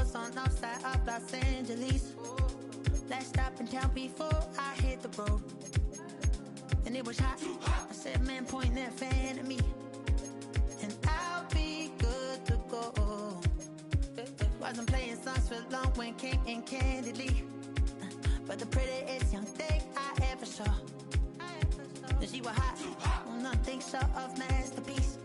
house on outside of Los Angeles. Last stop in town before I hit the road. And it was hot. I said, man, point that fan at me, and I'll be good to go. Wasn't playing songs for long when came in candidly, but the prettiest young thing I ever saw. And she was hot, well, nothing short of masterpiece.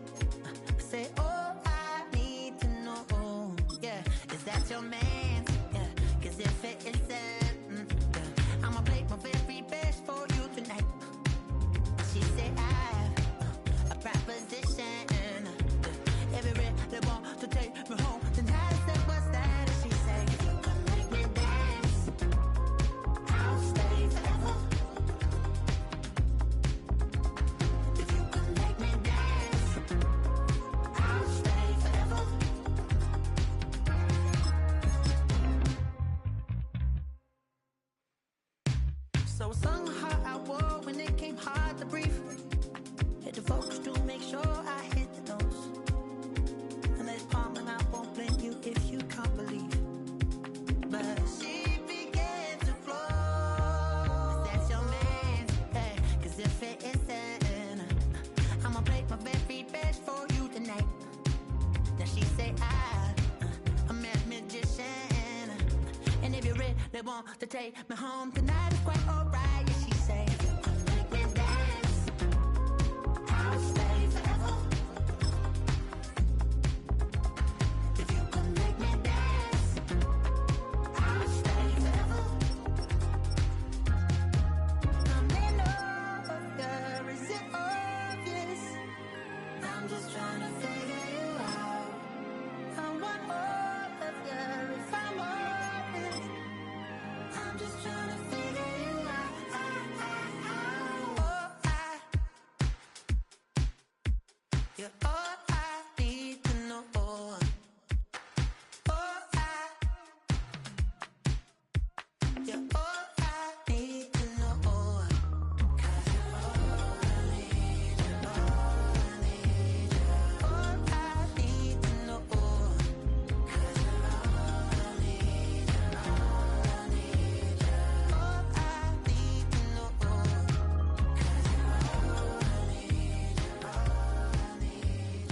I said, oh, I need to know, yeah, is that your man? Yeah, cause if it isn't, yeah, I'ma play my very best for you tonight. She said, I have a proposition. Every really want to take me home tonight. I said, what's that? And she said, if you can make me dance, I'll stay forever. If you can make me dance, I'll stay forever. So I sung how I wore when it came hard to breathe. Hit the focus to make sure I hit the notes. And there's palm and I won't blame you if you can't believe. But she began to flow. That's your man, hey, cause if it isn't, I'ma play my very best for you tonight. Then she say I'm a magician, and if you really want to take me home tonight, it's quite alright. Yeah, she say, if you can make me dance, I'll stay forever. If you can make me dance, I'll stay forever. I'm in over, is it obvious? I'm just trying to figure you out. I want all of you if I'm honest. I'm just trying to figure you out. You're all I need to know. You're all I need to know. 'Cause you're all I need, you're all I need, you're all I need to know. 'Cause you're all I need, you're all I need, you're all I need to know. 'Cause you're all I need, you're all I need.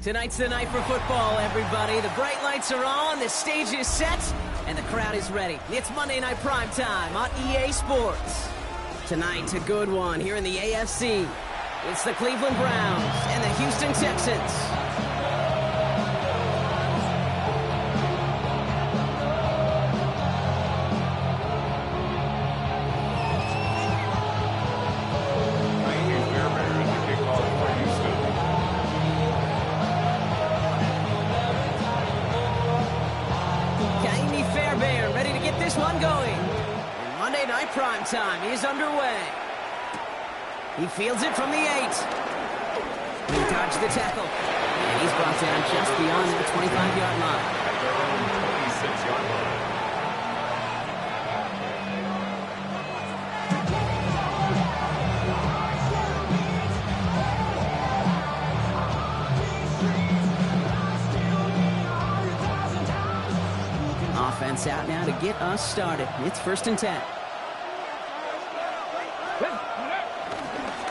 Tonight's the night for football, everybody. The bright lights are on, the stage is set, and the crowd is ready. It's Monday Night Primetime on EA Sports. Tonight, a good one here in the AFC. It's the Cleveland Browns and the Houston Texans. One going. And Monday Night Primetime is underway. He fields it from the 8. He dodged the tackle. And he's brought down just beyond the 25-yard line. Offense out now to get us started. It's 1st and 10.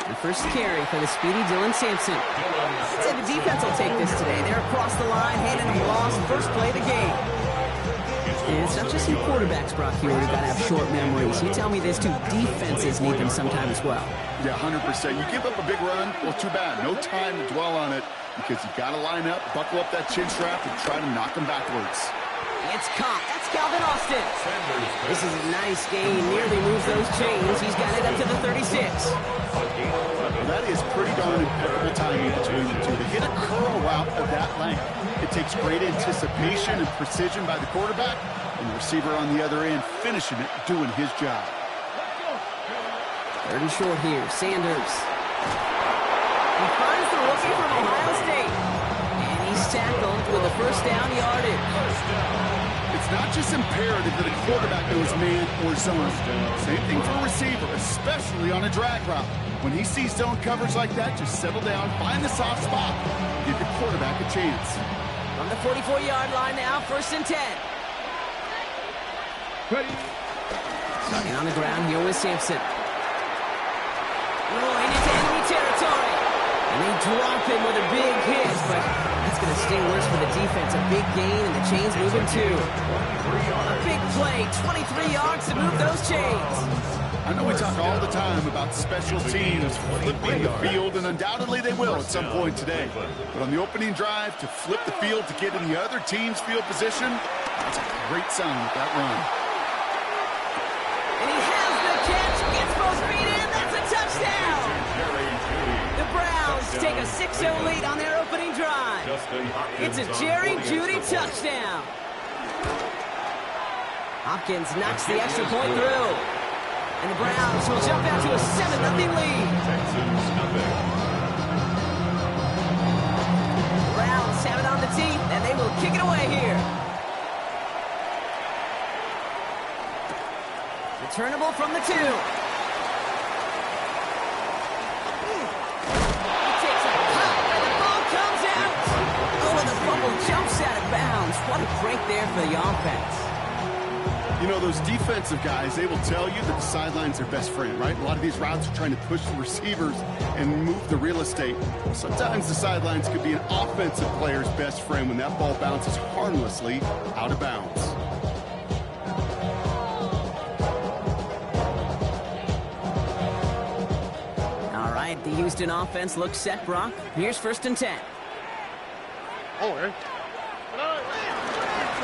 The first carry for the speedy Dylan Sampson. I'd say the defense will take this today. They're across the line, handing them a loss. First play of the game. And it's not just you quarterbacks, Brock, here who've got to have short memories. You tell me this too. Defenses need them sometime as well. Yeah, 100%. You give up a big run, well, too bad. No time to dwell on it because you got to line up, buckle up that chin strap, and try to knock them backwards. It's caught. That's Calvin Austin. This is a nice gain. Nearly moves those chains. He's got it up to the 36. Well, that is pretty darn impeccable timing between the two. To hit a curl route of that length, it takes great anticipation and precision by the quarterback, and the receiver on the other end finishing it, doing his job. 3rd and short here. Sanders. He finds the rookie from Ohio State. And he's tackled with a first down yardage. It's not just imperative that a quarterback knows man or zone. Same thing for a receiver, especially on a drag route. When he sees zone coverage like that, just settle down, find the soft spot, give your quarterback a chance. From the 44-yard line now, 1st and 10. Starting on the ground here with Sampson. Rolling into enemy territory. And they drop him with a big hit, but that's going to sting worse for the defense. A big gain, and the chains moving too. A big play, 23 yards to move those chains. I know we talk all the time about special teams flipping the field, and undoubtedly they will at some point today. But on the opening drive, to flip the field to get in the other team's field position, that's a great sign with that run. And he has the catch, gets both feet in, that's a touchdown! The Browns take a 6-0 lead on their opening drive. It's a Jerry Jeudy touchdown. Hopkins knocks the extra point through. And the Browns will jump out to a 7-0 lead. Browns have it on the tee, and they will kick it away here. Returnable from the 2. Jumps out of bounds. What a break there for the offense. You know, those defensive guys, they will tell you that the sideline's their best friend, right? A lot of these routes are trying to push the receivers and move the real estate. Sometimes the sidelines could be an offensive player's best friend when that ball bounces harmlessly out of bounds. All right, the Houston offense looks set, Brock. Here's 1st and 10.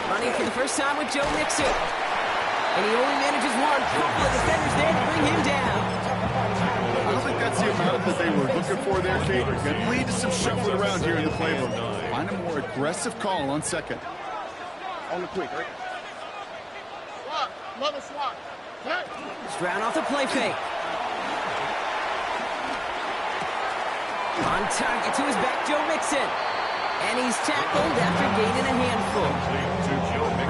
Running for the first time with Joe Mixon. And he only manages one. Couple of defenders there to bring him down. I don't think that's the amount that they were looking for there, Kate. Going to lead to some shuffling around here in the playbook. Find a more aggressive call on 2nd. On the quick, right? Swat. Mother swat. Stroud off the play fake. On target to his back, Joe Mixon. And he's tackled after gaining a handful.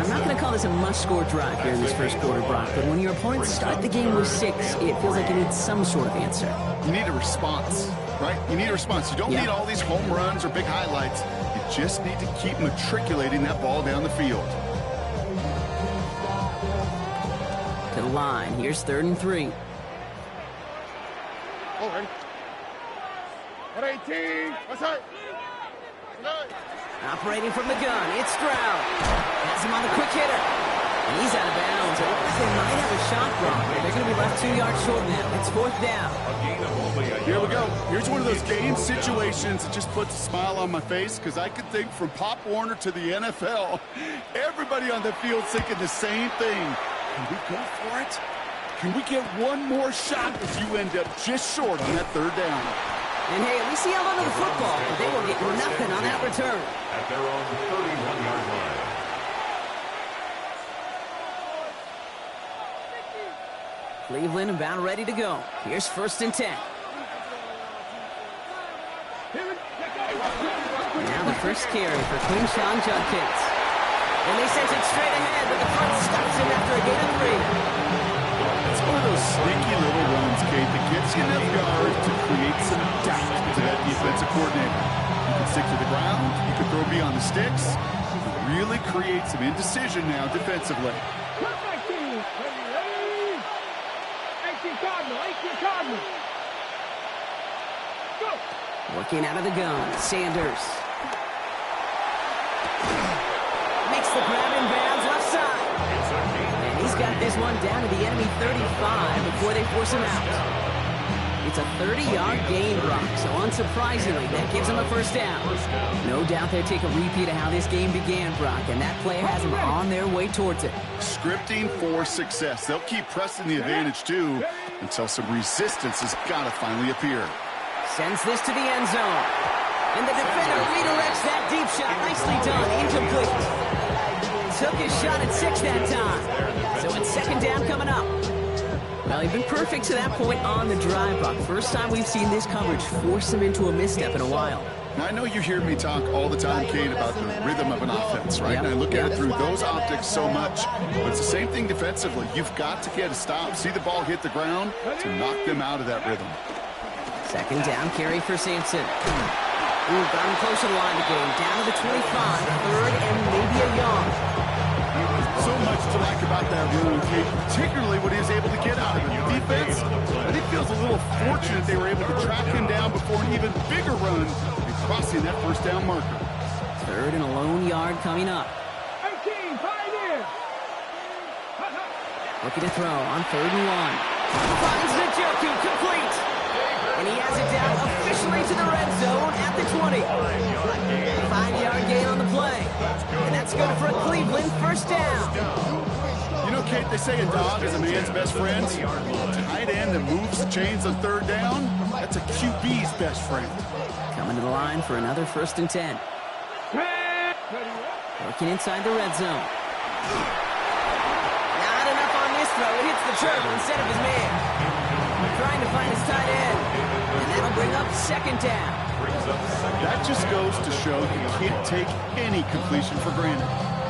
I'm not going to call this a must-score drive here in this first quarter, Brock, but when your opponents start the game with 6, it feels like you need some sort of answer. You need a response, right? You need a response. You don't need all these home runs or big highlights. You just need to keep matriculating that ball down the field. To the line. Here's 3rd and 3. Over. 18. What's that? Operating from the gun, it's Stroud. Has him on the quick hitter. And he's out of bounds. It looks like they might have a shot block. They're going to be left 2 yards short now. It's 4th down. Here we go. Here's one of those game situations that just puts a smile on my face because I could think from Pop Warner to the NFL. Everybody on the field thinking the same thing. Can we go for it? Can we get one more shot as you end up just short on that 3rd down? And hey, at least he held onto the football, but they will get nothing on that return. At their own 31-yard line. Cleveland about ready to go. Here's 1st and 10. Now the first carry for Quinshon Judkins. And they sent it straight ahead, but the front stops him after a gain of 3. It's one of those sneaky little runs, Kate, that gets you enough yards to create some doubt to that defensive coordinator. You can stick to the ground, you can throw beyond the sticks. You can really create some indecision now defensively. Working out of the gun, Sanders. Makes the grab in bounds left side. And he's got this one down to the enemy 35 before they force him out. It's a 30-yard gain, Brock, so unsurprisingly, that gives him a 1st down. No doubt they take a repeat of how this game began, Brock, and that play has them on their way towards it. Scripting for success. They'll keep pressing the advantage, too, until some resistance has got to finally appear. Sends this to the end zone. And the defender redirects that deep shot. Nicely done. Incomplete. Took his shot at 6 that time. So it's 2nd down coming up. Well, he's been perfect to that point on the drive, Brock. First time we've seen this coverage force him into a misstep in a while. Now, I know you hear me talk all the time, Kate, about the rhythm of an offense, right? Yep. And I look at it through those optics so much. But it's the same thing defensively. You've got to get a stop, see the ball hit the ground to knock them out of that rhythm. 2nd down carry for Sampson. Ooh, got him close to the line of the game. Down to the 25. 3rd and maybe a yard. So much to like about that run, Kate, particularly what he was able to get out of it. The defense, I think, feels a little fortunate they were able to track him down before an even bigger run and crossing that 1st down marker. 3rd and a lone yard coming up. 18, Pioneer. Looking to throw on 3rd and 1. Finds the Njoku, complete. And he has it down officially to the red zone at the 20. 5-yard gain on the play. And that's good for a Cleveland 1st down. You know, Kate, they say a dog is a man's best friend. A tight end that moves the chains on 3rd down, that's a QB's best friend. Coming to the line for another 1st and 10. Working inside the red zone. Not enough on this throw. It hits the turf instead of his man. Trying to find his tight end. And that'll bring up 2nd down. That just goes to show you can't take any completion for granted,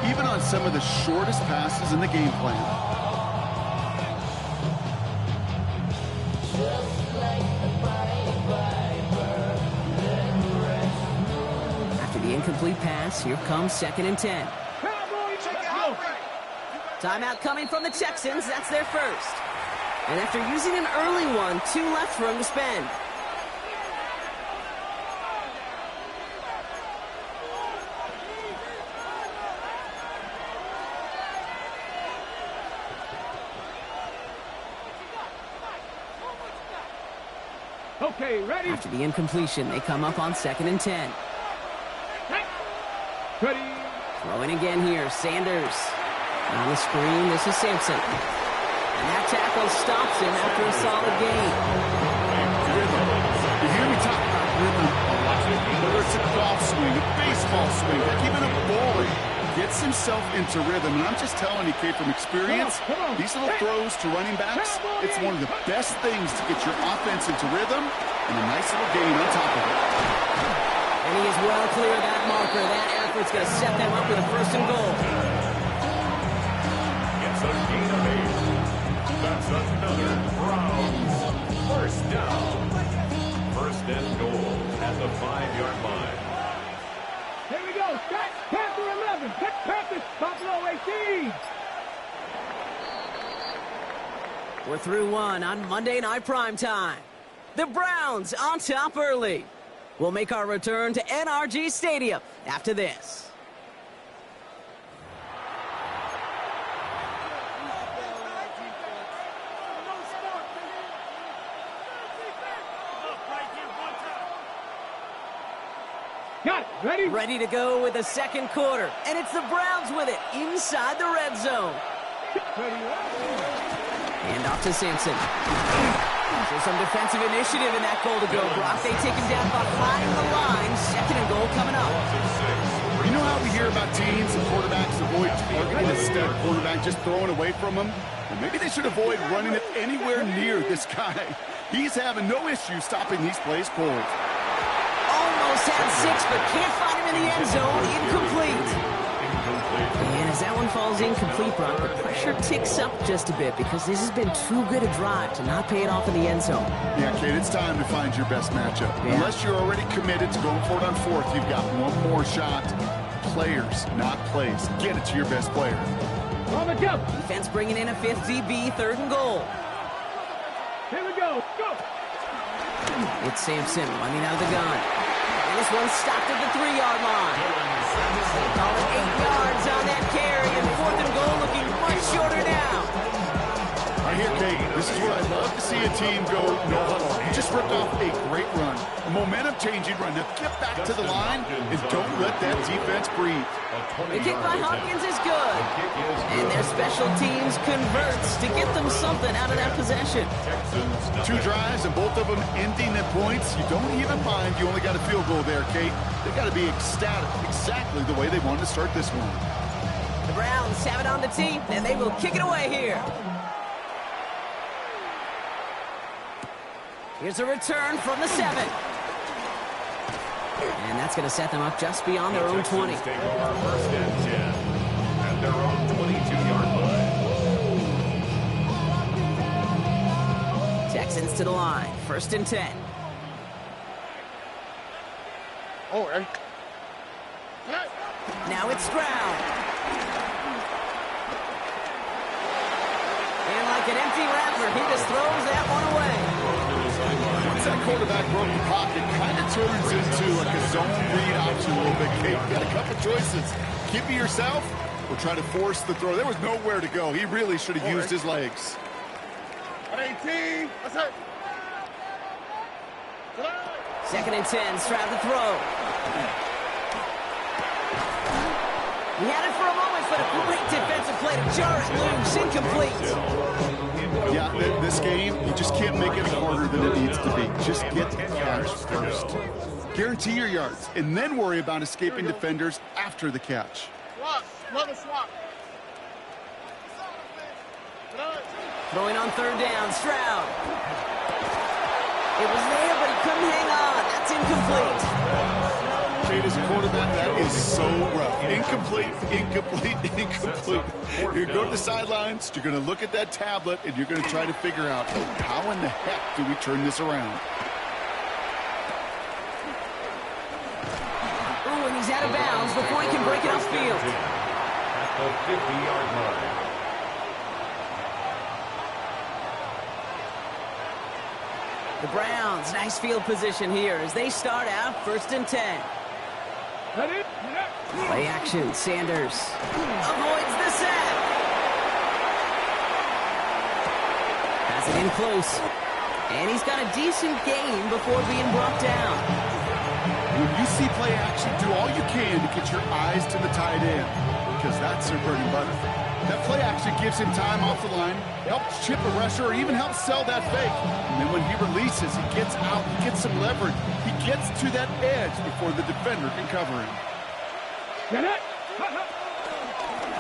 even on some of the shortest passes in the game plan. After the incomplete pass, here comes 2nd and 10. Timeout coming from the Texans. That's their 1st. And after using an early one, 2 left for him to spend. Okay, ready? After the incompletion, they come up on 2nd and 10. Ready? Throwing again here, Sanders. On the screen, this is Sampson. And that tackle stops him after a solid gain. Rhythm. You hear me talk about rhythm a lot. Whether it's a golf swing, a baseball swing, or even a bowler, gets himself into rhythm. And I'm just telling you, Kate, from experience, these little throws to running backs, it's one of the best things to get your offense into rhythm and a nice little gain on top of it. And he is well clear of that marker. That effort's going to set them up with a 1st and goal. It's a gain of 8. That's another Browns 1st down. 1st and goal at the 5-yard line. Here we go. Set. Panther 11. Panthers. Buffalo 18. We're through one on Monday Night Primetime. The Browns on top early. We'll make our return to NRG Stadium after this. Got it. Ready? Ready to go with the second quarter. And it's the Browns with it inside the red zone. Ready. And off to Sampson. So some defensive initiative in that goal to go. Brock, they take him down behind the line. Second and goal coming up. You know how we hear about teams and quarterbacks avoid targeting a stud quarterback, just throwing away from him? Well, maybe they should avoid running it anywhere near this guy. He's having no issue stopping these plays cold. Almost had 6, but can't find him in the end zone. Incomplete. And as that one falls incomplete, Brock, the pressure ticks up just a bit because this has been too good a drive to not pay it off in the end zone. Yeah, Kate, it's time to find your best matchup. Yeah. Unless you're already committed to going for it on fourth, you've got one more shot. Players, not plays. Get it to your best player. On the jump. Defense bringing in a 5th DB, 3rd and goal. Here we go. Go. It's Sampson running out of the gun. And this one stopped at the 3-yard line. They call it 8 yards on that carry, and 4th and goal looking much shorter now. Right here, Kate, this is where I love to see a team go no huddle. You just ripped off a great run. A momentum-changing run. Now get back to the line and don't let that defense breathe. The kick by Hopkins is good. And their special teams converts to get them something out of that possession. 2 drives and both of them ending in points. You don't even mind you only got a field goal there, Kate. They got to be ecstatic, exactly the way they wanted to start this one. The Browns have it on the tee, and they will kick it away here. Here's a return from the 7. And that's going to set them up just beyond their own 20. Take over 1st and 10 at their own 22-yard line. Texans to the line. 1st and 10. Oh, right. Now it's Stroud. And like an empty wrapper, he just throws that one away. Once that quarterback broke the pocket, kind of turns into like a zone read option a little bit, Kate. You got a couple choices. Keep it yourself or try to force the throw. There was nowhere to go. He really should have used his legs. 18. That's it. 2nd and 10, Stroud to throw. He had it for a moment, but a great defensive play to jar it loose, incomplete. Yeah, this game, you just can't make it harder than it needs to be. Just get the catch first. Guarantee your yards, and then worry about escaping defenders after the catch. Swap. Throwing on 3rd down, Stroud. It was there, but he couldn't hang on. That's incomplete. Kate, as a quarterback, that is so rough. Incomplete. You're going to go to the sidelines, you're going to look at that tablet, and you're going to try to figure out, how in the heck do we turn this around? Ooh, and he's out of bounds before he can break it upfield. At the 50-yard line. The Browns, nice field position here as they start out 1st and 10. Ready? Play action, Sanders avoids the sack. Has it in close. And he's got a decent gain before being brought down. When you see play action, do all you can to get your eyes to the tight end, because that's their bread and butter. That play action gives him time off the line, helps chip a rusher, or even helps sell that fake. And then when he releases, he gets out, he gets some leverage. He gets to that edge before the defender can cover him. Get it.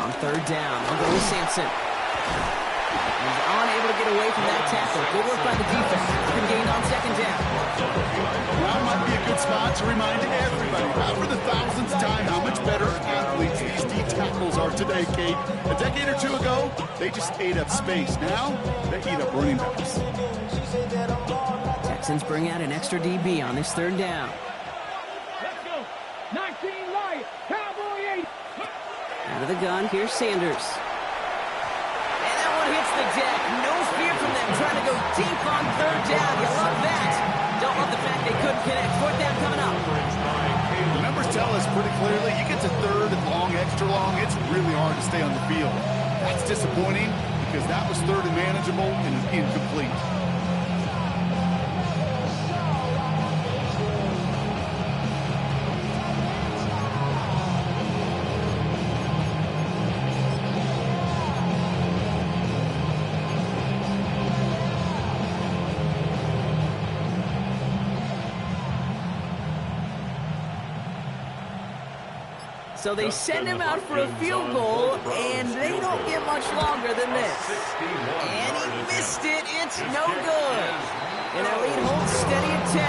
On 3rd down, they'll go with Sampson. He's unable to get away from that tackle. Good work by the defense. Been gained on 2nd down. Now might be a good spot to remind everybody, not for the 1000th time, how much better athletes these D tackles are today, Kate. A decade or 2 ago, they just ate up space. Now, they eat up running backs. Texans bring out an extra DB on this 3rd down. Let's go. 19 Lions. Cowboy 8. Out of the gun, here's Sanders. And that one hits the deck. No fear from them trying to go deep on 3rd down. You love that. Don't love the fact they couldn't connect. 4th down coming up. pretty clearly. You get to third and long, extra long, it's really hard to stay on the field. That's disappointing because that was third and manageable and is incomplete. So they send him out for a field goal, and they don't get much longer than this. And he missed it. It's no good. And their lead holds steady at 10.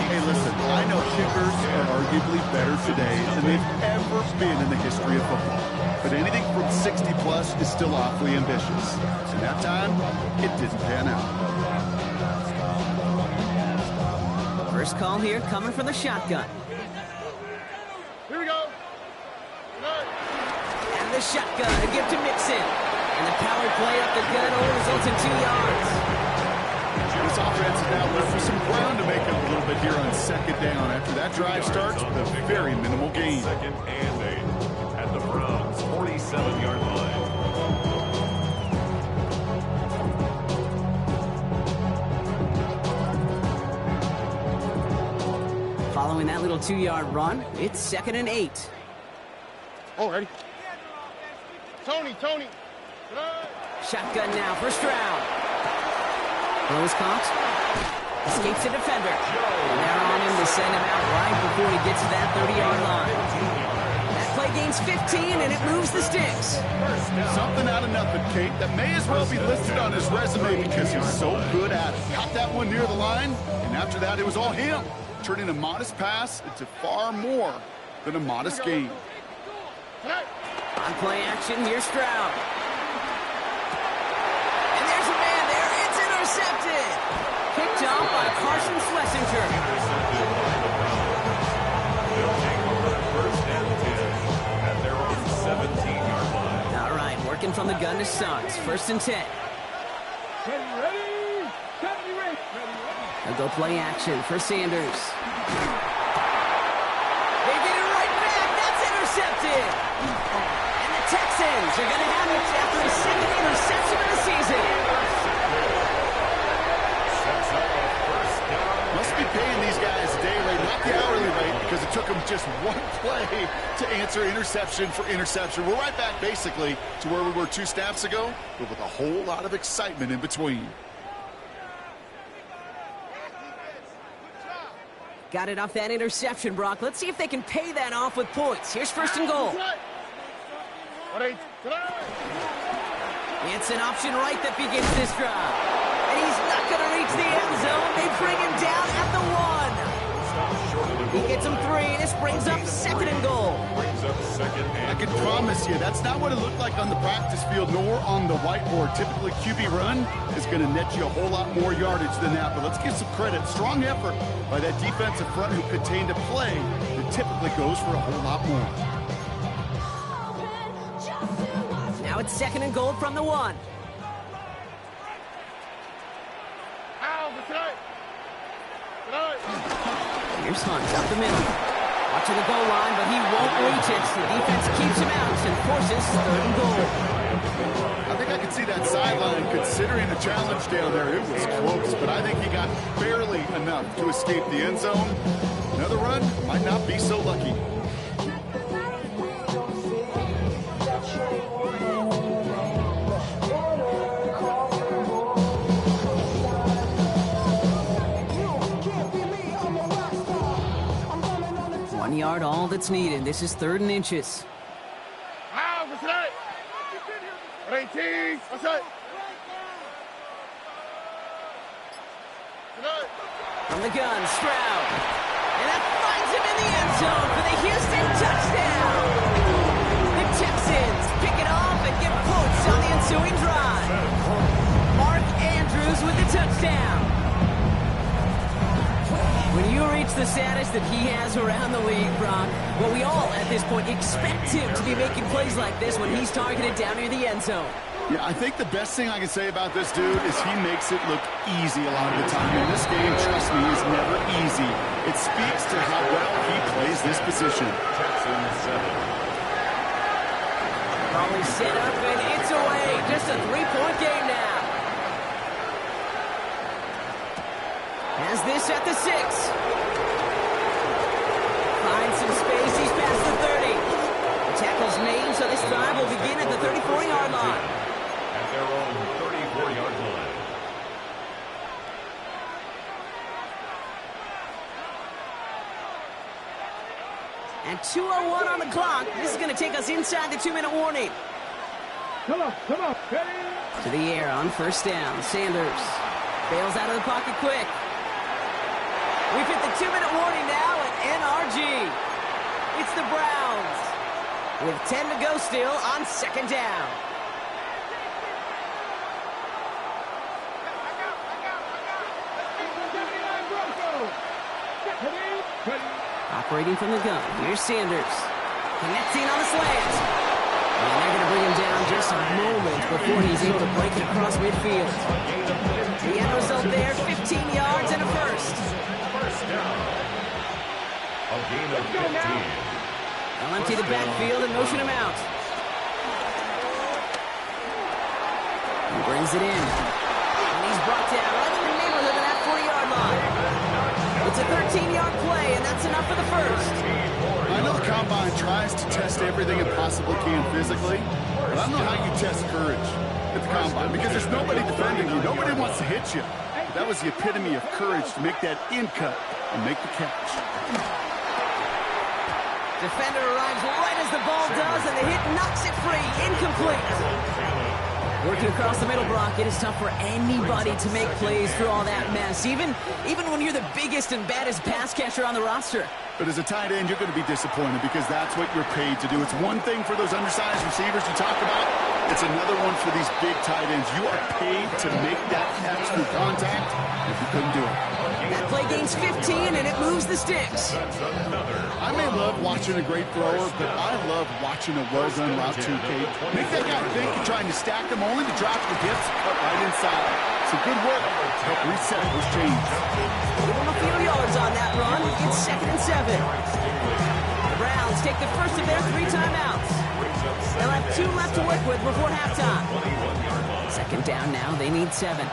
Hey, listen, I know kickers are arguably better today than they've ever been in the history of football. But anything from 60-plus is still awfully ambitious. And that time, it didn't pan out. First call here coming from the shotgun. Here we go. And the shotgun, a gift to Mixon. And the power play up the gut only results in 2 yards. This offense is now left with some ground to make up a little bit here on second down after that drive starts with a very minimal gain. Second and 8 at the Browns' 47-yard line. Following that little 2-yard run, it's second and 8. Oh, ready? Tony. Shotgun now for Stroud. Throws caught. Escapes the defender. And they're on him to send him out right before he gets to that 30-yard line. That play gains 15, and it moves the sticks. Something out of nothing, Kate, that may as well be listed on his resume because he's so good at it. Caught that one near the line, and after that, it was all him. Turning a modest pass into far more than a modest gain. On play action, here's Stroud. And there's a man there. It's intercepted. Picked off by Carson Schlesinger. They'll take over first and 10 at their own 17-yard line. All right, working from the gun to Suggs. First and 10. Ready. They'll go play action for Sanders. They get it right back. That's intercepted. And the Texans are going to have it after the second interception of the season. Sets up a first down. Must be paying these guys daily, not the hourly rate, because it took them just one play to answer interception for interception. We're right back, basically, to where we were 2 snaps ago, but with a whole lot of excitement in between. Got it off that interception, Brock. Let's see if they can pay that off with points. Here's first and goal. It's an option right that begins this drive. And he's not going to reach the end zone. They bring him down at the 1. He gets him 3, and this brings up second and goal. I can promise you, that's not what it looked like on the practice field, nor on the whiteboard. Typically, QB run is going to net you a whole lot more yardage than that. But let's give some credit. Strong effort by that defensive front who contained a play that typically goes for a whole lot more. Now it's second and goal from the 1. Here's Hunt up the middle. Watching the goal line, but he won't reach it. The defense keeps him out and forces third and goal. I think I could see that sideline considering a challenge down there. It was close, but I think he got barely enough to escape the end zone. Another run might not be so lucky. Yard, all that's needed. This is third and inches. From the gun, Stroud. And that finds him in the end zone for the Houston touchdown. The Texans pick it off and get points on the ensuing drive. Mark Andrews with the touchdown. When you reach the status that he has around the league, Brock, well, we all, at this point, expect him to be making plays like this when he's targeted down near the end zone. Yeah, I think the best thing I can say about this dude is he makes it look easy a lot of the time. And this game, trust me, is never easy. It speaks to how well he plays this position. Texans 7. Probably set up, and it's away. Just a three-point game now. Has this at the 6. Finds some space. He's past the 30. The tackle's made, so this drive will begin at the 34-yard line. At their own 34-yard line. And 2:01 on the clock. This is going to take us inside the 2-minute warning. Come on, ready? To the air on first down. Sanders bails out of the pocket quick. We've hit the 2-minute warning now at NRG. It's the Browns with 10 to go still on second down. Operating from the gun. Here's Sanders. Connecting on the slant. And they're going to bring him down just a moment before he's able to break it across midfield. The end result there, 15 yards and a first. First down. A gain of 15. They'll empty the backfield and motion him out. He brings it in. And he's brought down right in the neighborhood of that 40-yard line. It's a 13-yard play, and that's enough for the first. I know the Combine tries to test everything it possibly can physically, but I don't know how you test courage at the Combine because there's nobody defending you. Nobody wants to hit you. But that was the epitome of courage to make that in cut and make the catch. Defender arrives right as the ball does, and the hit knocks it free. Incomplete. Working across the middle, Brock, it is tough for anybody to make plays through all that mess, even when you're the biggest and baddest pass catcher on the roster. But as a tight end, you're going to be disappointed because that's what you're paid to do. It's one thing for those undersized receivers you talk about. It's another one for these big tight ends. You are paid to make that catch through contact if you couldn't do it. That play gains 15, and it moves the sticks. I may love watching a great thrower, but I love watching a well-done route to Kate. Make that guy think you're trying to stack them only to drop the hips cut right inside. So good work to help reset those chains. Give him a few yards on that run. It's 2nd and 7. The Browns take the first of their 3 timeouts. They'll have 2 left to work with before halftime. Second down now. They need 7.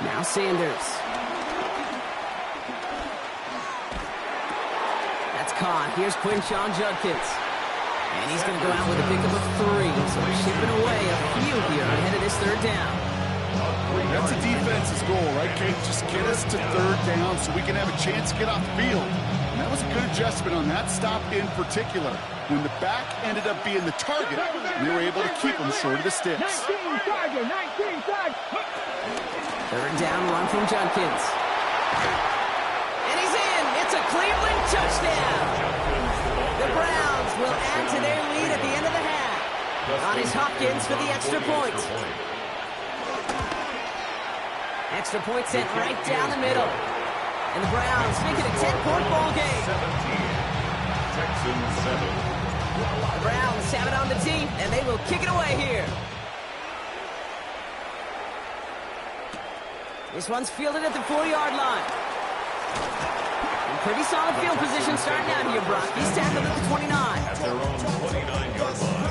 Now Sanders. That's caught. Here's Quinshon Judkins. And he's going to go out with a pickup of 3. So we're shipping away a few here ahead of this third down. That's a defense's goal, right, Kate? Just get us to third down so we can have a chance to get off the field. And that was a good adjustment on that stop in particular. When the back ended up being the target, we were able to keep him short of the sticks. 19 target. Third down run from Judkins. And he's in. It's a Cleveland touchdown. The Browns will add to their lead at the end of the half. On his Hopkins for the extra point. Extra point sent right down the middle. And the Browns make it a 10-point ball game. 17. Texans 7. The Browns have it on the tee, and they will kick it away here. This one's fielded at the 4-yard line. In pretty solid field position starting out here, Brock. He's tackled at the 29. At their own 29-yard line.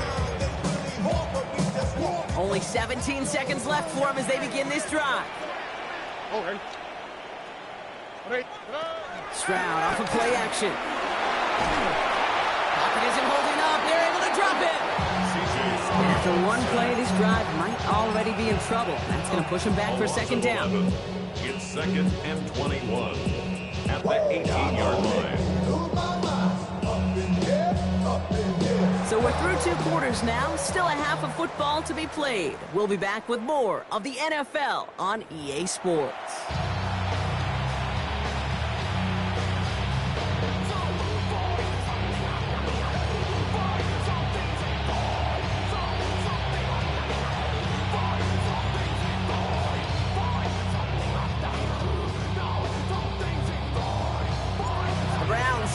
Only 17 seconds left for him as they begin this drive. Stroud off of play action. Pocket isn't holding up. They're able to drop it. And after one play, this drive might already be in trouble. That's going to push him back for second down. It's 2nd and 21 at the 18-yard line. So we're through 2 quarters now. Still a half of football to be played. We'll be back with more of the NFL on EA Sports.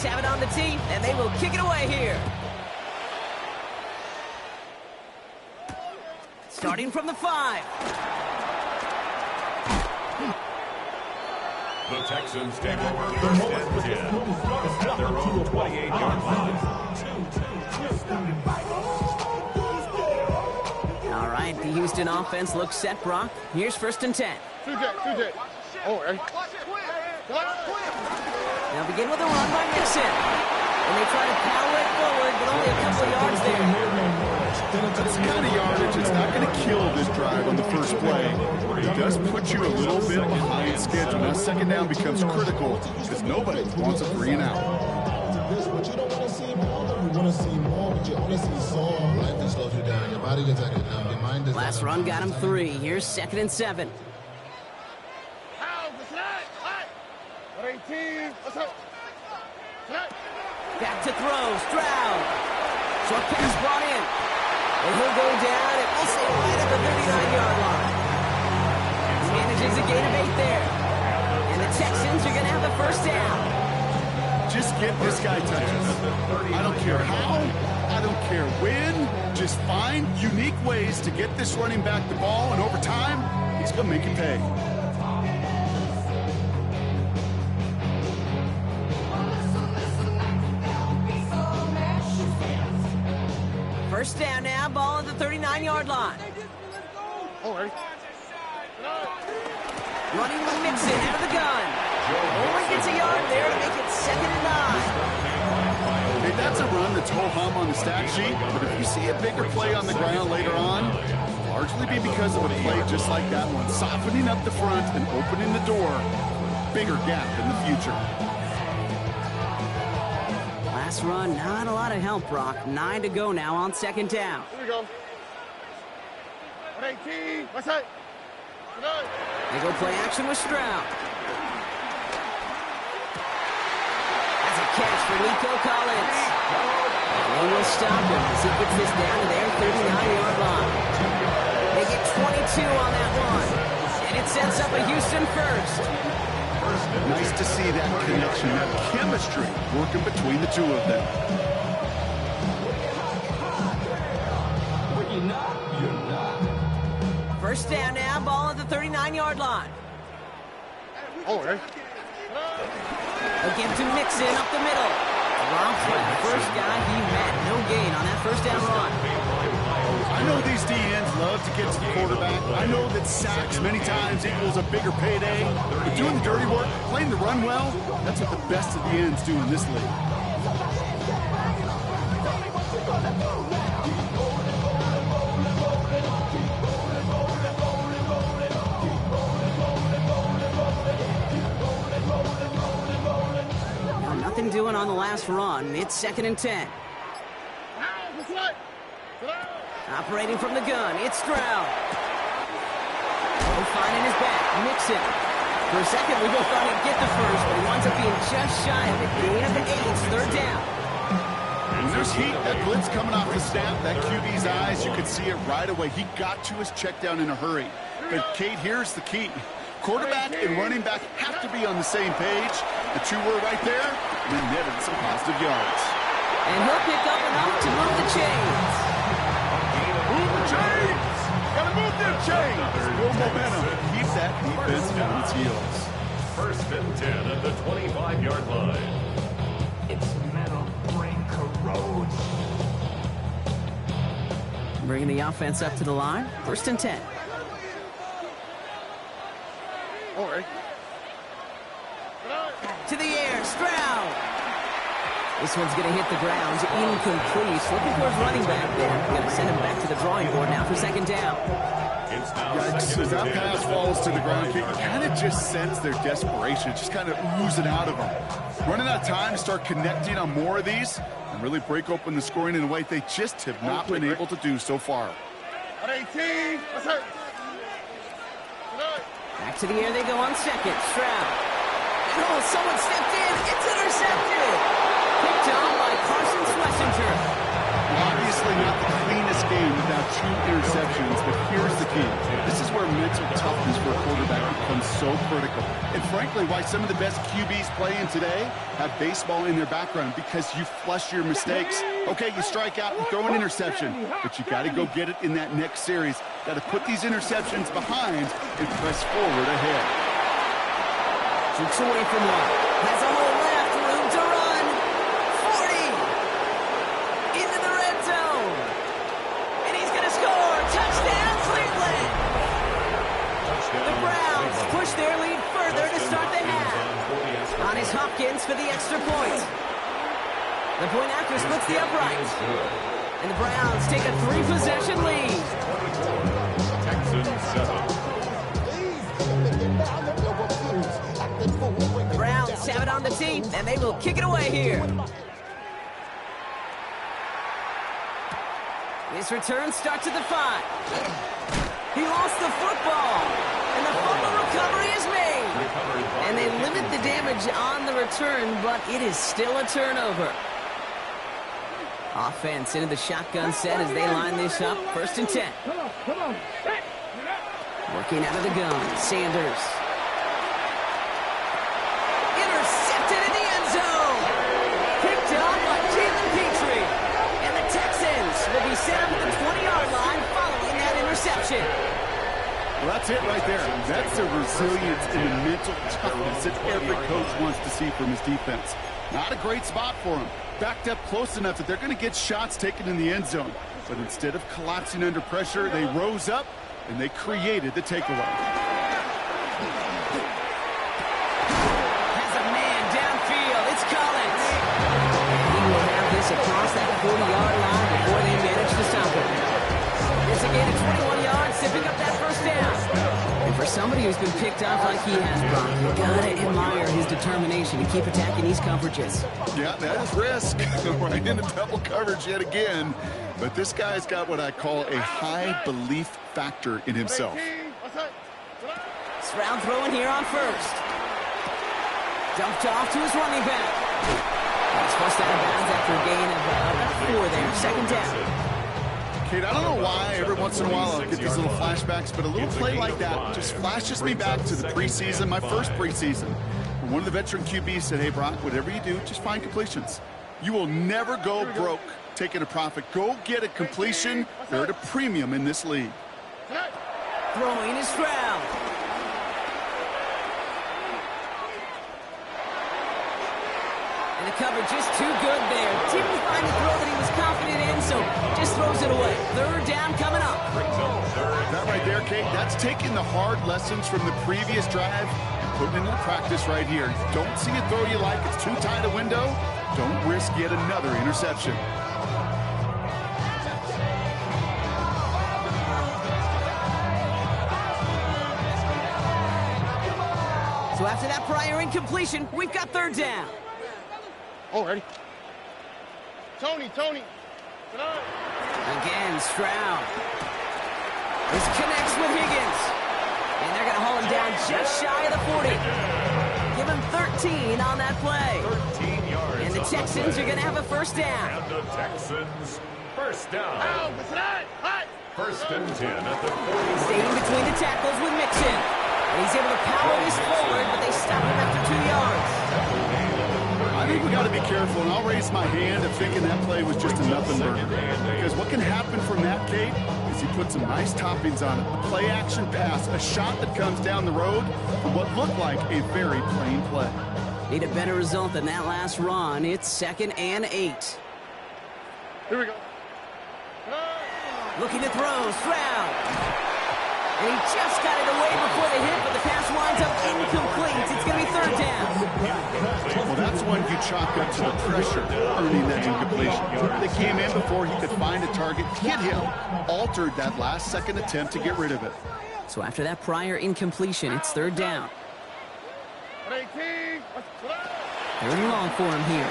Have it on the tee, and they will kick it away here. Starting from the 5. The Texans take over first and 10 at their own 28-yard line. All right, the Houston offense looks set, Brock. Here's first and 10. Oh, hey. Now begin with a run by Mixon. And they try to power it forward, but only a couple of yards there. That's the kind of yardage that's not going to kill this drive on the first play. It does put you a little bit behind schedule. Now second down becomes critical because nobody wants a 3 and out. But you don't want to see more. You want to see more, but you only see some. Life just slows you down. Your body gets active down. Your mind is. Last run got him 3. Here's second and 7. Back to throw, Stroud. Short pass brought in. And he'll go down, and we'll say right at the 39-yard line. He manages a gain of 8 there. And the Texans are going to have the first down. Just get this guy touches. I don't care how, I don't care when. Just find unique ways to get this running back the ball, and over time, he's going to make it pay. First down now, ball at the 39-yard line. Running with Mixon out of the gun. Only gets a yard there to make it 2nd and 9. Hey, that's a run that's ho-hum on the stat sheet, but if you see a bigger play on the ground later on, largely be because of a play just like that one, softening up the front and opening the door, bigger gap in the future. Last run, not a lot of help, Brock. 9 to go now on second down. Here we go. 118. What's that? They go play action with Stroud. That's a catch for Nico Collins. They will stop him as he gets this down to their 39-yard line. They get 22 on that one. And it sets up a Houston first. Nice to see that connection, that chemistry working between the two of them. First down now, ball at the 39-yard line. They'll give to Mixon up the middle. Romped by the first guy he met. No gain on that first down run. I know these DNs love to get to the quarterback. I know that sacks many times equals a bigger payday. But doing the dirty work, playing the run well, that's what the best of the ends do in this league. Now, nothing doing on the last run. It's 2nd and 10. Operating from the gun, it's Stroud. Finding his back, Mixon. For a second, we both thought he'd get the first, but he winds up being just shy of it. Gain of 8, 3rd down. When there's heat, that blitz coming off the snap, that QB's eyes, you could see it right away. He got to his check down in a hurry. But, Kate, here's the key. Quarterback and running back have to be on the same page. The two were right there, and then netted some positive yards. And he'll pick up enough to move the chains. Move the chains! Gotta move them chains! Build momentum. Keep that defense on its heels. First and 10 at the 25-yard line. Its metal brain corrodes. Bringing the offense up to the line. First and 10. To the air, Stroud. This one's going to hit the ground. Incomplete. Looking for his running back there. Going to send him back to the drawing board now for 2nd down. Yikes, as that pass falls to the ground, you kind of just sense their desperation, just kind of oozing out of them. Running out of time to start connecting on more of these and really break open the scoring in a way they just have not been able to do so far. 118. What's that? Back to the air they go on second. Stroud. Oh, someone stepped in. It's intercepted. Picked on by Carson Schlesinger. Obviously not the cleanest game without 2 interceptions, but here's the key. This is where mental toughness for a quarterback becomes so critical. And frankly, why some of the best QBs playing today have baseball in their background, because you flush your mistakes. Okay, you strike out and throw an interception, but you got to go get it in that next series. Got to put these interceptions behind and press forward ahead. Streaks away from one. Has a hole left. Room to run. 40. Into the red zone. And he's going to score. Touchdown, Cleveland. The Browns push their lead further to start the half. On is Hopkins for the extra point. The point after splits the upright. And the Browns take a 3-possession lead. Texans 7. The Browns have it on the tee, and they will kick it away here. This return starts at the 5. He lost the football, and the fumble recovery is made. And they limit the damage on the return, but it is still a turnover. Offense into the shotgun set as they line this up. 1st and 10. Come on. Working out of the gun, Sanders. Intercepted in the end zone. Picked up by Jalen Petrie. And the Texans will be set up at the 20-yard line following that interception. Well, that's it right there. That's the resilience and the mental toughness that every coach wants to see from his defense. Not a great spot for him. Backed up close enough that they're going to get shots taken in the end zone. But instead of collapsing under pressure, they rose up and they created the takeaway. Has a man downfield. It's Collins. He will have this across that 40-yard line before they manage to stop it. It's a gain of 21 yards to pick up that 1st down. And for somebody who's been picked off like he has, Brock, you gotta admire his determination to keep attacking these coverages. Yeah, that is risk. Right into double coverage yet again. But this guy's got what I call a high belief factor in himself. Stroud throwing here on 1st. Dumped off to his running back. He's forced out of bounds after a gain of about 4 there. 2nd down. Kate, I don't know why every once in a while I'll get these little flashbacks, but a little play like that just flashes me back to the preseason, my first preseason. One of the veteran QBs said, hey, Brock, whatever you do, just find completions. You will never go broke taking a profit. Go get a completion. They're at a premium in this league. Throwing is Stroud. And the cover just too good there. Didn't find the throw that he was confident in, so just throws it away. 3rd down coming up. That right there, Kate, that's taking the hard lessons from the previous drive and putting it into practice right here. Don't see a throw you like. It's too tight a window. Don't risk yet another interception. So after that prior incompletion, we've got 3rd down. Oh, ready. Tony. Again, Stroud. This connects with Higgins. And they're going to haul him down just shy of the 40. Give him 13 on that play. 13 yards. And the Texans are going to have a 1st down. And the Texans 1st down. 1st and 10 at the 40. Staying between the tackles with Mixon. And he's able to power this forward, but they stop him after 2 yards. I think we got to be careful, and I'll raise my hand of thinking that play was just a nothing burger. Because what can happen from that, Kate, is he put some nice toppings on it. A play-action pass, a shot that comes down the road for what looked like a very plain play. Need a better result than that last run. It's 2nd and 8. Here we go. Looking to throw, Stroud. And he just got it away before the hit, but the pass winds up incomplete. It's going to be 3rd down. Well, that's one you chalk up to the pressure earning that incompletion. They came in before he could find a target, hit him, altered that last-second attempt to get rid of it. So after that prior incompletion, it's 3rd down. 18. 3rd and long for him here.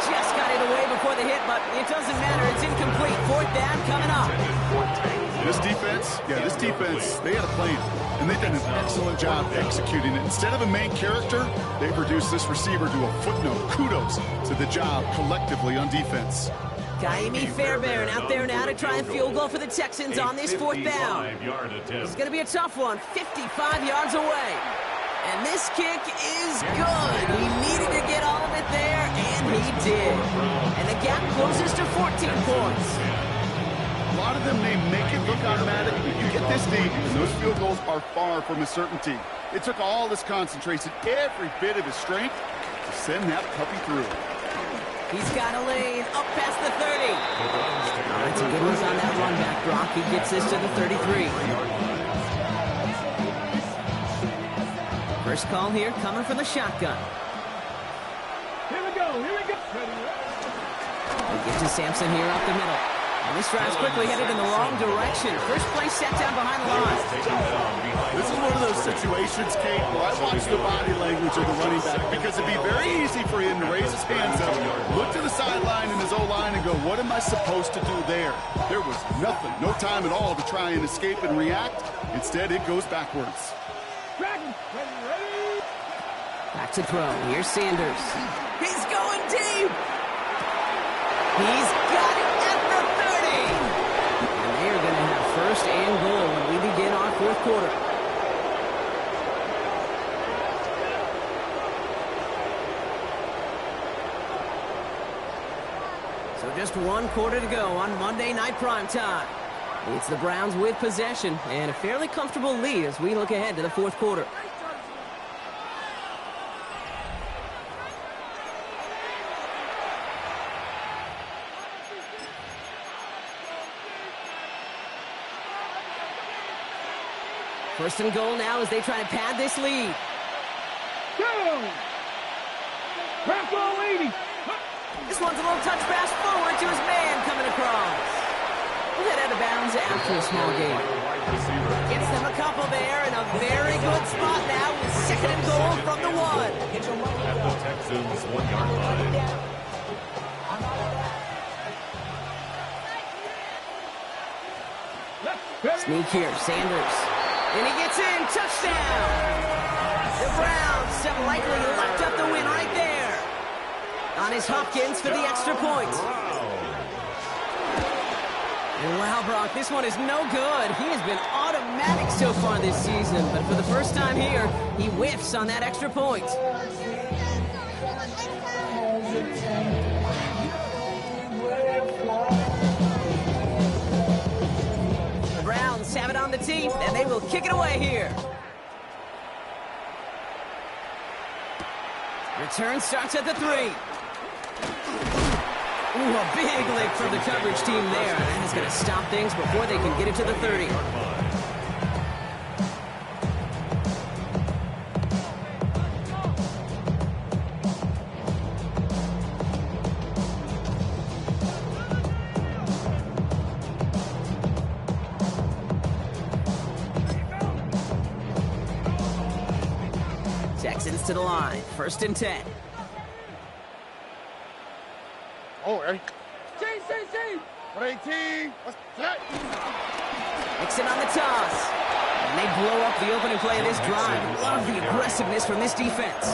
Just got it away before the hit, but it doesn't matter. It's incomplete. 4th down coming up. This defense, they had a plan, and they've done an excellent job executing it. Instead of a main character, they've reduced this receiver to a footnote. Kudos to the job collectively on defense. Kaimi Fairbairn out there now to try and field goal for the Texans on this 4th down. It's going to be a tough one, 55 yards away. And this kick is good. He needed to get all of it there, and he did. And the gap closes to 14 points. A lot of them may make it look automatic, but you get this deep, and those field goals are far from a certainty. It took all his concentration, every bit of his strength, to send that puppy through. He's got a lane up past the 30. That's a good one on that run back, Brock. He gets this to the 33. First call here coming from the shotgun. Here we go. We get to Sampson here up the middle. And this drive's quickly headed in the wrong direction. First play set down behind the line. This is one of those situations, Kate, where I watch the body language of the running back because it'd be very easy for him to raise his hands up, look to the sideline in his O-line and go, what am I supposed to do there? There was nothing, no time at all to try and escape and react. Instead, it goes backwards. Back to throw. Here's Sanders. He's going deep. He's got it at the 30. And they are going to have first and goal when we begin our fourth quarter. So just one quarter to go on Monday Night Primetime. It's the Browns with possession and a fairly comfortable lead as we look ahead to the fourth quarter. First and goal now as they try to pad this lead. This one's a little touch pass forward to his man coming across. We'll head out of bounds after a small gain. Gets them a couple there in a very good spot now with second and goal from the 1. At the Texans' 1-yard line. Sneak here, Sanders. And he gets in, touchdown! The Browns have likely locked up the win right there. On his Hopkins for the extra point. And wow, Brock, this one is no good. He has been automatic so far this season, but for the first time here, he whiffs on that extra point. Have it on the team, and they will kick it away here. Return starts at the 3. Ooh, a big lick from the coverage team there. That is going to stop things before they can get it to the 30. Texans to the line. First and 10. Oh, ready? What 18? What's that? Nixon on the toss. And they blow up the opening play of this drive. Love the aggressiveness from this defense.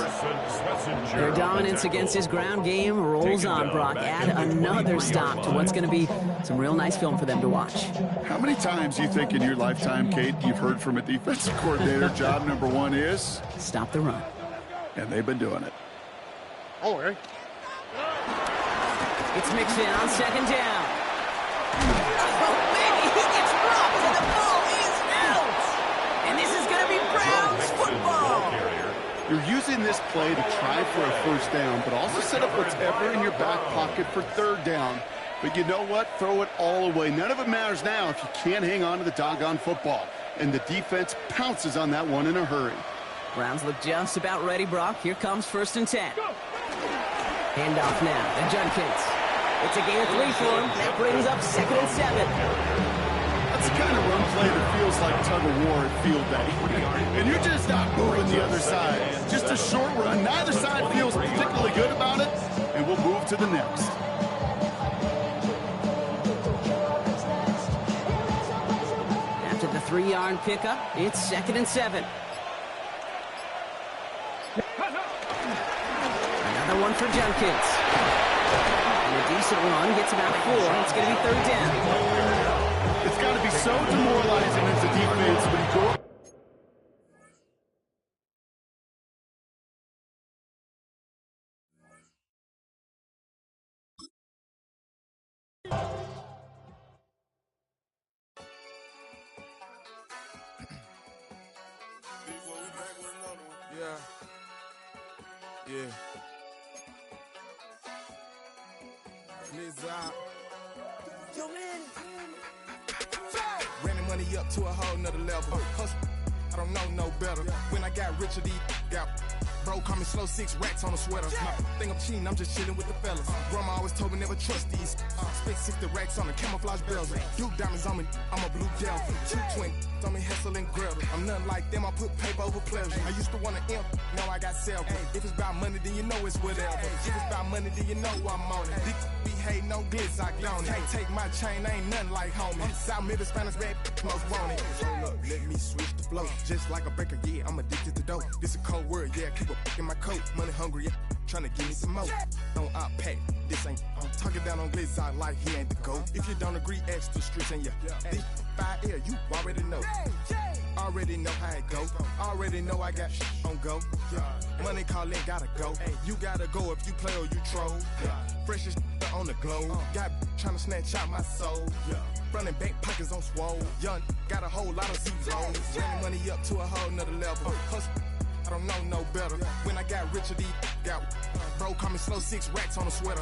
Their dominance against his ground game rolls on, Brock. Add another stop to what's going to be some real nice film for them to watch. How many times do you think in your lifetime, Kate, you've heard from a defensive coordinator, job number 1 is? Stop the run. And they've been doing it. Oh, ready? It's Mixon on second down. Oh, baby, he gets dropped and the ball is out. And this is going to be Browns football. You're using this play to try for a first down, but also set up whatever in your back pocket for third down. But you know what? Throw it all away. None of it matters now if you can't hang on to the doggone football. And the defense pounces on that one in a hurry. Browns look just about ready, Brock. Here comes first and 10. Handoff now to Judkins. It's a gain of 3 for him. That brings up second and 7. That's the kind of run play that feels like tug of war at field day. And you're just not moving the other side. Just a short run. Neither side feels particularly good about it. And we'll move to the next. After the 3-yard pickup, it's second and 7. Another one for Judkins. And a decent run gets about 4. It's going to be third down. It's got to be so demoralizing as a defense when you go up Yeah. Yo, man. Running money up to a whole nother level. Hustle, I don't know no better. When I got richer, these got bro, call me slow 6 racks on a sweater. Think I'm cheating, I'm just chilling with the fellas. Grandma always told me never trust these. Spent 60 racks on the camouflage bells. Duke diamonds on me, I'm a blue devil. 220 on me, Hessel and Gretel. I'm nothing like them, I put paper over pleasure. I used to want to imp, now I got self. If it's about money, then you know it's whatever. If it's about money, then you know I'm on it. Dick be hate, no glitz, I don't. Can't take my chain, ain't nothing like homie. South Middle Spanish bad, most want it. Hold up, let me switch the flow. Just like a baker, yeah, I'm addicted to dope. This a cold word, yeah, keep a in my coat. Money hungry, yeah, trying to give me some more. Don't I pack, this ain't. I'm talking down on glitz, I like he ain't the GOAT. If you don't agree, ask the streets and yeah. This fire air, you already know. Already know how it go. Already know I got on go. Money calling, gotta go. You gotta go if you play or you troll. Freshest on the globe. Got trying to snatch out my soul. Running back pockets on swole. Young, got a whole lot of zeros. Running money up to a whole nother level. Hustle, I don't know no better. When I got richer, these got bro, call me slow 6 racks on a sweater.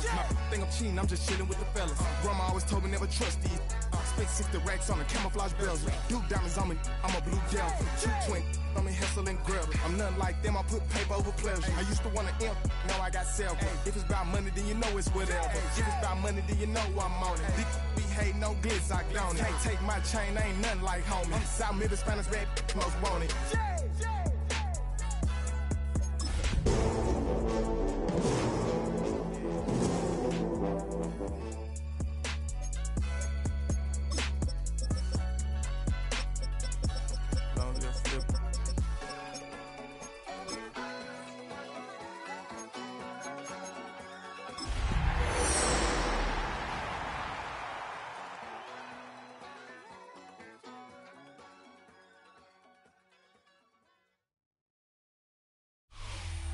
Think I'm cheating, I'm just chilling with the fellas. Grandma always told me never trust these. Spent 60 racks on the camouflage bells. Duke diamonds on me, I'm a blue devil. 220 on me, Hessel and Gretel. I'm nothing like them, I put paper over pleasure. I used to want to imp, now I got self. If it's about money, then you know it's whatever. If it's about money, then you know I'm on it. Dick be hate, no glitz, I don't. Can't take my chain, ain't nothing like homie. South Middle Spanish bad, most want it.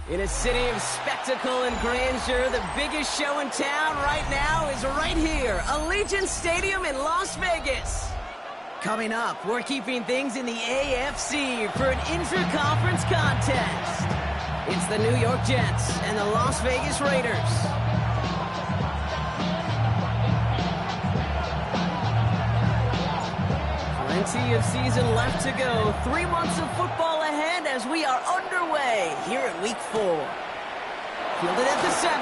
In a city of spectacle and grandeur, the biggest show in town right now is right here, Allegiant Stadium in Las Vegas. Coming up, we're keeping things in the AFC for an intra-conference contest. It's the New York Jets and the Las Vegas Raiders. Plenty of season left to go. 3 months of football ahead as we are underway here at Week 4. Fielded at the 7.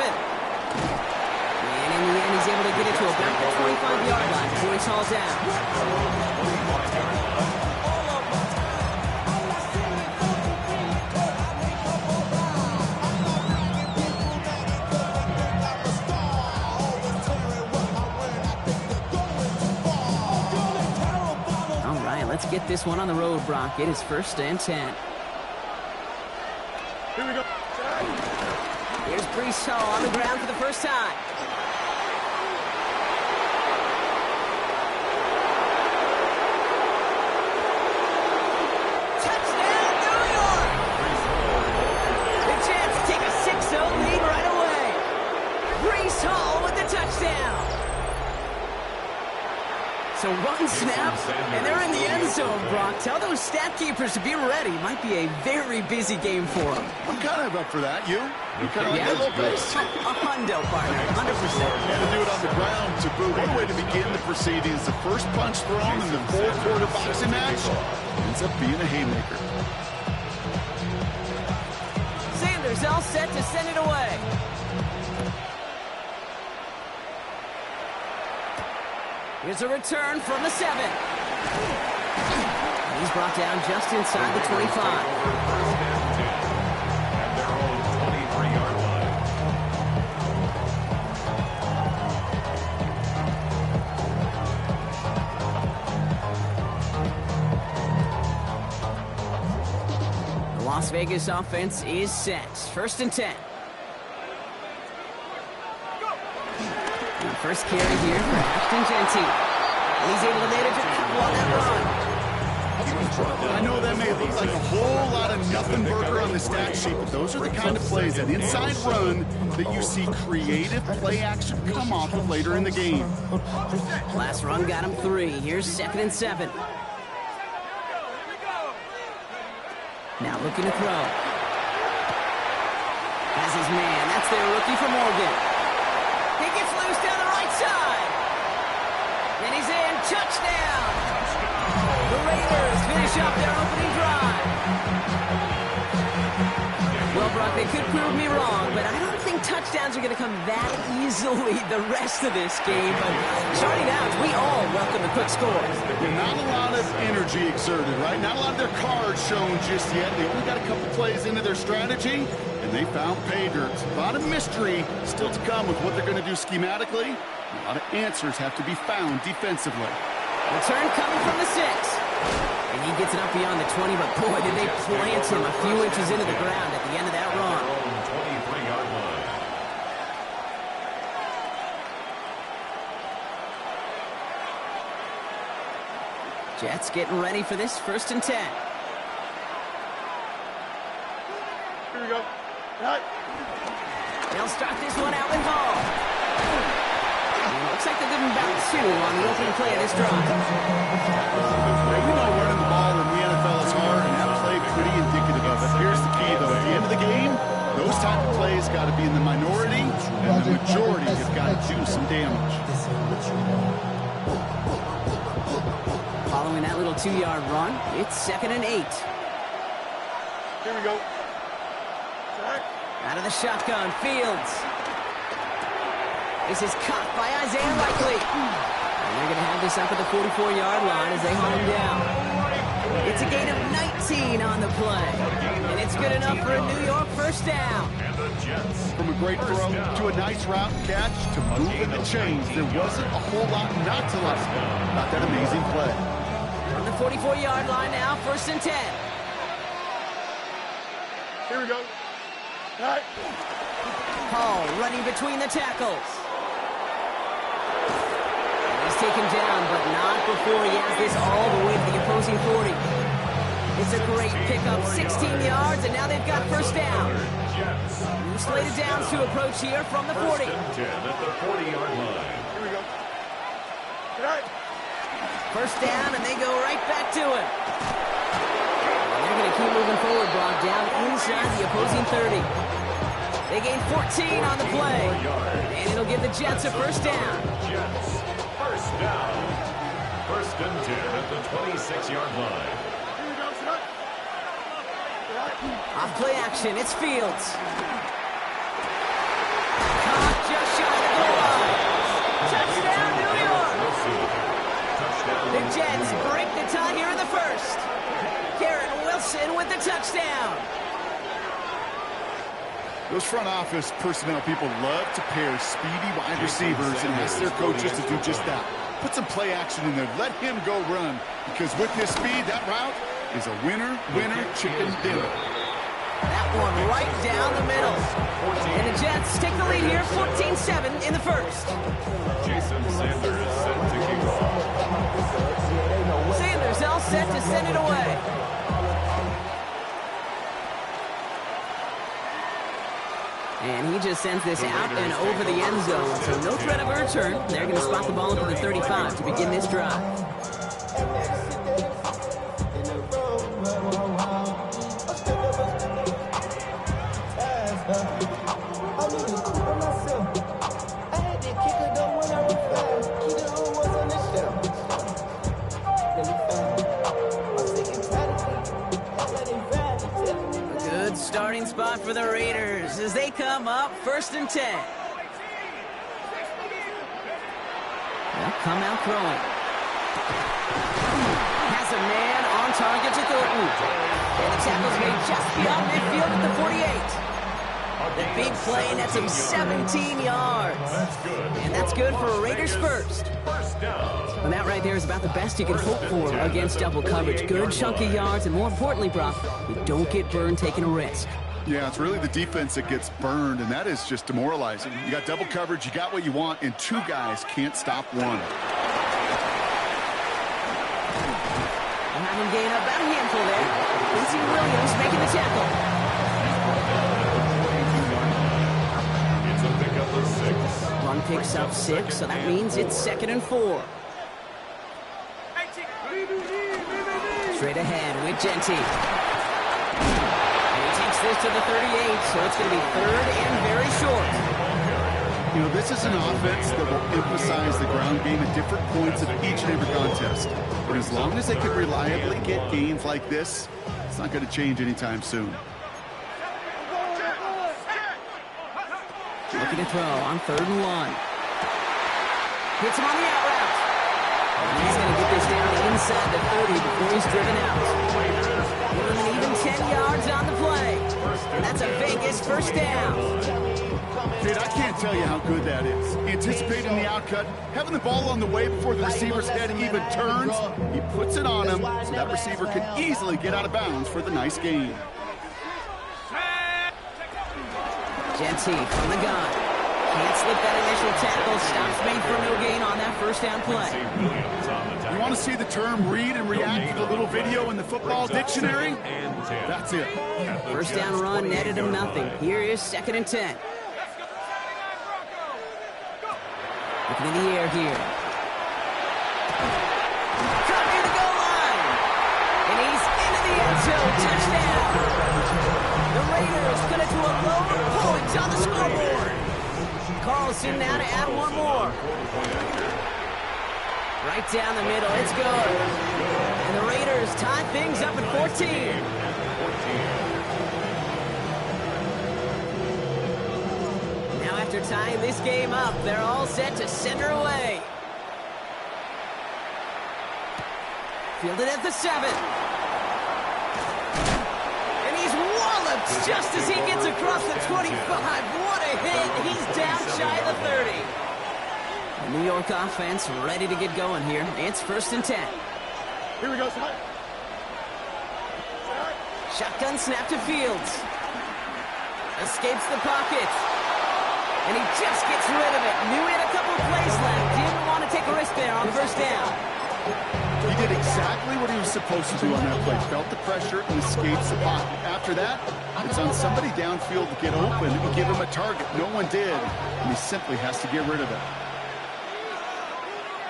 And in the end, he's able to get it to about the 25-yard line before he's hauled down. Let's get this one on the road, Brock. It is 1st and 10. Here we go. Here's Breece Hall on the ground for the first time. Touchdown, New York! The Jets take a 6-0 lead right away. Breece Hall with the touchdown. So one snap, and they're in the end zone, Brock. Tell those stat keepers to be ready. Might be a very busy game for them. I'm kind of up for that. You kind of like a little pace? A hundo, partner, 100%. Got to do it on the ground to boot. What a way to begin the proceedings. The first punch thrown in the 4-quarter boxing match ends up being a haymaker. Sanders all set to send it away. Here's a return from the 7. He's brought down just inside the 25. At their own 23-yard line. The Las Vegas offense is set. 1st and 10. First carry here for Ashton Jeanty. And he's able to manage a couple on that run. I know that may look like a whole lot of nothing burger on the stat sheet, but those are the kind of plays, an inside run, that you see creative play action come off of later in the game. Last run got him 3. Here's 2nd and 7. Now looking to throw. Has his man. That's their rookie from Oregon. He gets loose down the right side. And he's in. Touchdown. The Raiders finish up their opening drive. Well, Brock, they could prove me wrong, but I don't think touchdowns are going to come that easily the rest of this game. But starting out, we all welcome a quick score. Not a lot of energy exerted, right? Not a lot of their cards shown just yet. They only got a couple plays into their strategy, and they found pay dirt. A lot of mystery still to come with what they're going to do schematically. A lot of answers have to be found defensively. Return coming from the 6. And he gets it up beyond the 20, but boy, did they plant him a few inches into the ground at the end of that run. 23-yard line. Jets getting ready for this 1st and 10. Here we go. Right. They'll start this one out with Hall. And it looks like they're giving back 2 on the opening play of this drive. You know running the ball in the NFL is hard, and that play pretty indicative of it. Here's the key, though. At the end of the game, those type of plays got to be in the minority, and the majority have got to do some damage. Following that little 2-yard run, it's 2nd and 8. Here we go. Out of the shotgun, Fields. This is caught by Isaiah Likely. And they're going to have this up at the 44-yard line as they hunt him down. It's a gain of 19 on the play. And it's good enough for a New York 1st down. And the Jets. From a great throw to a nice route catch to moving the chains, there wasn't a whole lot not to like about that amazing play. From the 44-yard line now, 1st and 10. Here we go. All right. Hall running between the tackles. And he's taken down, but not before he has this all the way to the opposing 40. It's a great pickup, 16 yards, and now they've got 1st down. New slated downs to approach here from the 40. 1st and 10 at the 40-yard line. Here we go. All right. 1st down, and they go right back to it. They're going to keep moving forward, Brock, down inside the opposing 30. They gain 14 on the play, and it'll give the Jets a 1st down. Jets, 1st down. 1st and 10 at the 26-yard line. Here we go, son. Off play action, it's Fields. Caught just shy of the goal line. Touchdown, New York. The Jets break the tie here in the 1st. Garrett Wilson with the touchdown. Those front office personnel people love to pair speedy wide receivers and ask their coaches to do just that. Put some play action in there. Let him go run. Because with his speed, that route is a winner, chicken dinner. That one right down the middle. And the Jets take the lead here, 14-7 in the 1st. Jason Sanders set to kick off. Sanders all set to send it away. And he just sends this out and over the end zone. So no threat of a return. They're going to spot the ball up at the 35 to begin this drive. Starting spot for the Raiders as they come up 1st and 10. They'll come out throwing. Has a man on target to Thornton. And the tackle's made just beyond midfield at the 48. The big play nets him 17 yards. And that's good for a Raiders 1st. And that right there is about the best you can hope for against double coverage. Good chunky yards, and more importantly, Brock, you don't get burned taking a risk. Yeah, it's really the defense that gets burned, and that is just demoralizing. You got double coverage, you got what you want, and 2 guys can't stop one. And having gained about a handful there. Quincy Williams making the tackle. It's a pickup of 6. Run picks up 6, so that means it's 2nd and 4. Straight ahead with Genty. And he takes this is to the 38, so it's going to be third and very short. You know, this is an offense that will emphasize the ground game at different points of each and every contest. But as long as they can reliably get gains like this, it's not going to change anytime soon. Looking to throw on 3rd and 1. Hits him on the out route. And he's going to get this down inside the 30 before he's driven out. Give him an even 10 yards on the play. And that's a Vegas first down. Dude, I can't tell you how good that is. Anticipating the outcut, having the ball on the way before the receiver's head even turns, he puts it on him so that receiver can easily get out of bounds for the nice gain. Genty from the gun. Can't slip that initial tackle. Stops made for no gain on that first down play. You want to see the term read and react to the little video in the football dictionary? That's it. First down run netted him nothing. Here is 2nd and 10. Looking in the air here. Cut near the goal line. And he's into the end zone. Touchdown. The Raiders put it to a lower point on the scoreboard. Carlson now to add one more. Right down the middle. It's good. And the Raiders tie things up at 14. Now after tying this game up, they're all set to center away. Fielded at the 7. And he's walloped just as he gets across the 25. What a hit. He's down shy of the 30. The New York offense ready to get going here. It's 1st and 10. Here we go, somebody. Shotgun snap to Fields. Escapes the pocket. And he just gets rid of it. Knew he had a couple plays left. Didn't want to take a risk there on 1st down. He did exactly what he was supposed to do on that play. Felt the pressure and escapes the pocket. After that, it's on somebody downfield to get open and give him a target. No one did, and he simply has to get rid of it.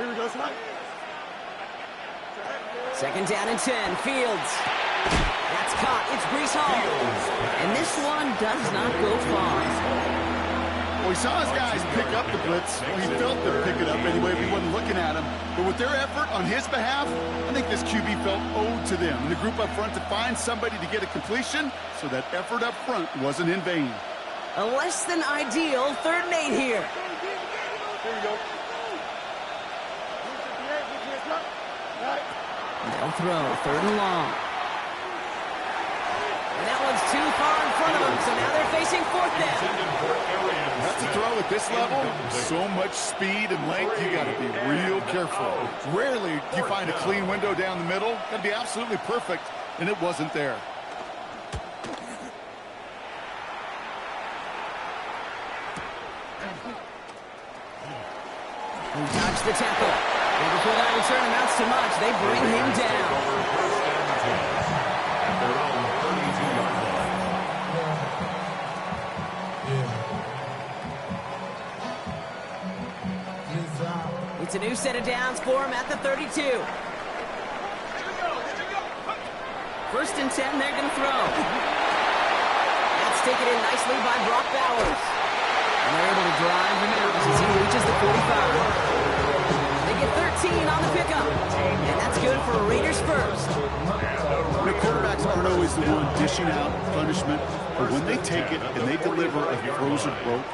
Here we go, somebody. 2nd down and 10. Fields. That's caught. It's Breece Hall. And this one does not go far. Well, he saw his guys pick up the blitz. He felt them pick it up anyway if he wasn't looking at him. But with their effort on his behalf, I think this QB felt owed to them and the group up front to find somebody to get a completion, so that effort up front wasn't in vain. A less than ideal 3rd and 8 here. Here we go. They'll throw 3rd and long. And that one's too far in front of them, so now they're facing 4th down. That's a throw at this level. So much speed and length, you got to be real careful. Rarely do you find a clean window down the middle. Got to be absolutely perfect, and it wasn't there. He dodged the tackle. And before that return amounts to much, they bring him down. It's a new set of downs for him at the 32. 1st and 10, they're going to throw. That's taken in nicely by Brock Bowers. And they're able to drive him out as he reaches the 45. They get 13 on the pickup. And that's good for Raiders first. The quarterbacks aren't always the one dishing out punishment, but when they take it and they deliver a frozen rope,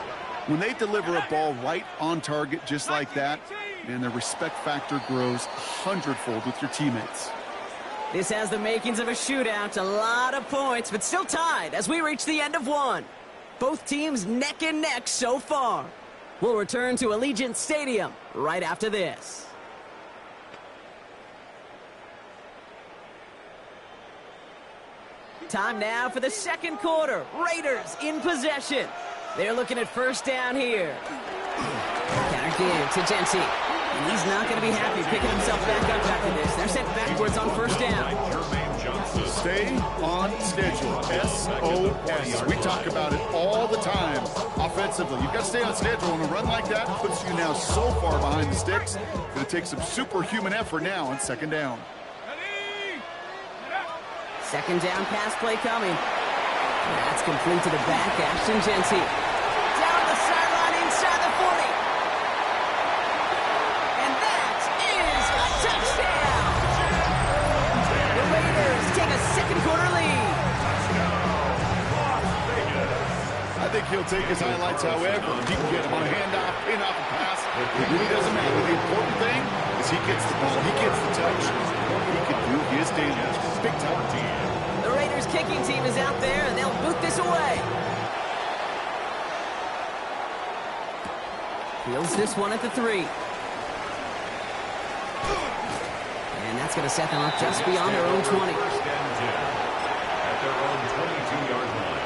when they deliver a ball right on target just like that, and the respect factor grows 100-fold with your teammates. This has the makings of a shootout. A lot of points, but still tied as we reach the end of one. Both teams neck and neck so far. We'll return to Allegiant Stadium right after this. Time now for the 2nd quarter. Raiders in possession. They're looking at 1st down here. Counter give to Genty. And he's not going to be happy picking himself back up after this. They're sent backwards on 1st down. Stay on schedule. SOS. We talk about it all the time. Offensively, you've got to stay on schedule, and a run like that puts you now so far behind the sticks. It's going to take some superhuman effort now on 2nd down. 2nd down pass play coming. That's complete to the back. Ashton Jeanty. Down the sideline inside the 40. And that is a touchdown. The Raiders take a second quarter lead. I think he'll take his highlights however he can get him on a handoff, pin off a pass. It really doesn't matter. The important thing is he gets the ball, he gets the touch. He can do his damage. Big time team. The Raiders kicking team is out there, and they'll boot this away. Fields this one at the 3. And that's going to set them up just beyond their own 20. First and 10 at their own 22-yard line.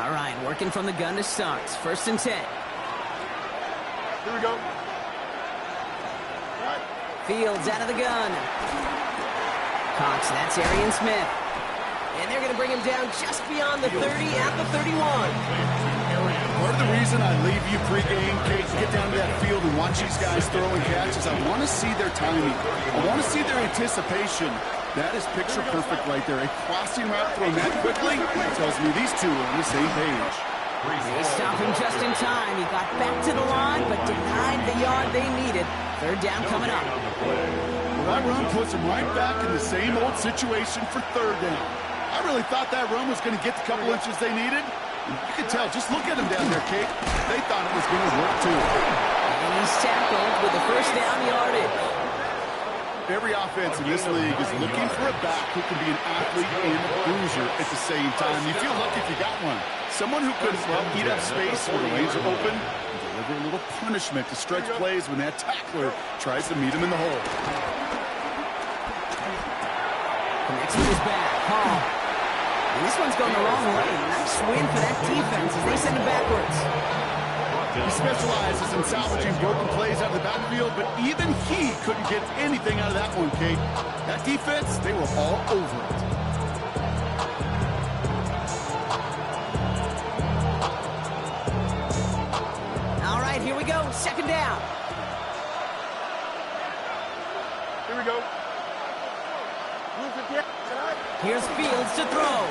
All right, working from the gun to start. First and 10. Here we go. Fields out of the gun. Cox, that's Arian Smith. And they're going to bring him down just beyond the 30 at the 31. Part of the reason I leave you pregame, Kate, to get down to that field and watch these guys throw and catch is I want to see their timing. I want to see their anticipation. That is picture perfect right there. A crossing route thrown that quickly tells me these two are on the same page. They stop him just in time. He got back to the line, but denied the yard they needed. Third down coming up. Well, that run puts them right back in the same old situation for third down. I really thought that run was going to get the couple inches they needed. You could tell, just look at them down there, Kate. They thought it was going to work too. And he's tackled with the first down yardage. Every offense in this league is looking for a back who can be an athlete and a bruiser at the same time. You feel lucky if you got one. Someone who could eat up space when the lanes are open and deliver a little punishment to stretch plays when that tackler tries to meet him in the hole. Connects with his back. Hall. And this one's going the wrong way. Nice win for that defense as they send it backwards. He specializes in salvaging broken plays out of the backfield, but even he couldn't get anything out of that one, Kate. That defense, they were all over it. All right, here we go. Second down. Here we go. Here's Fields to throw.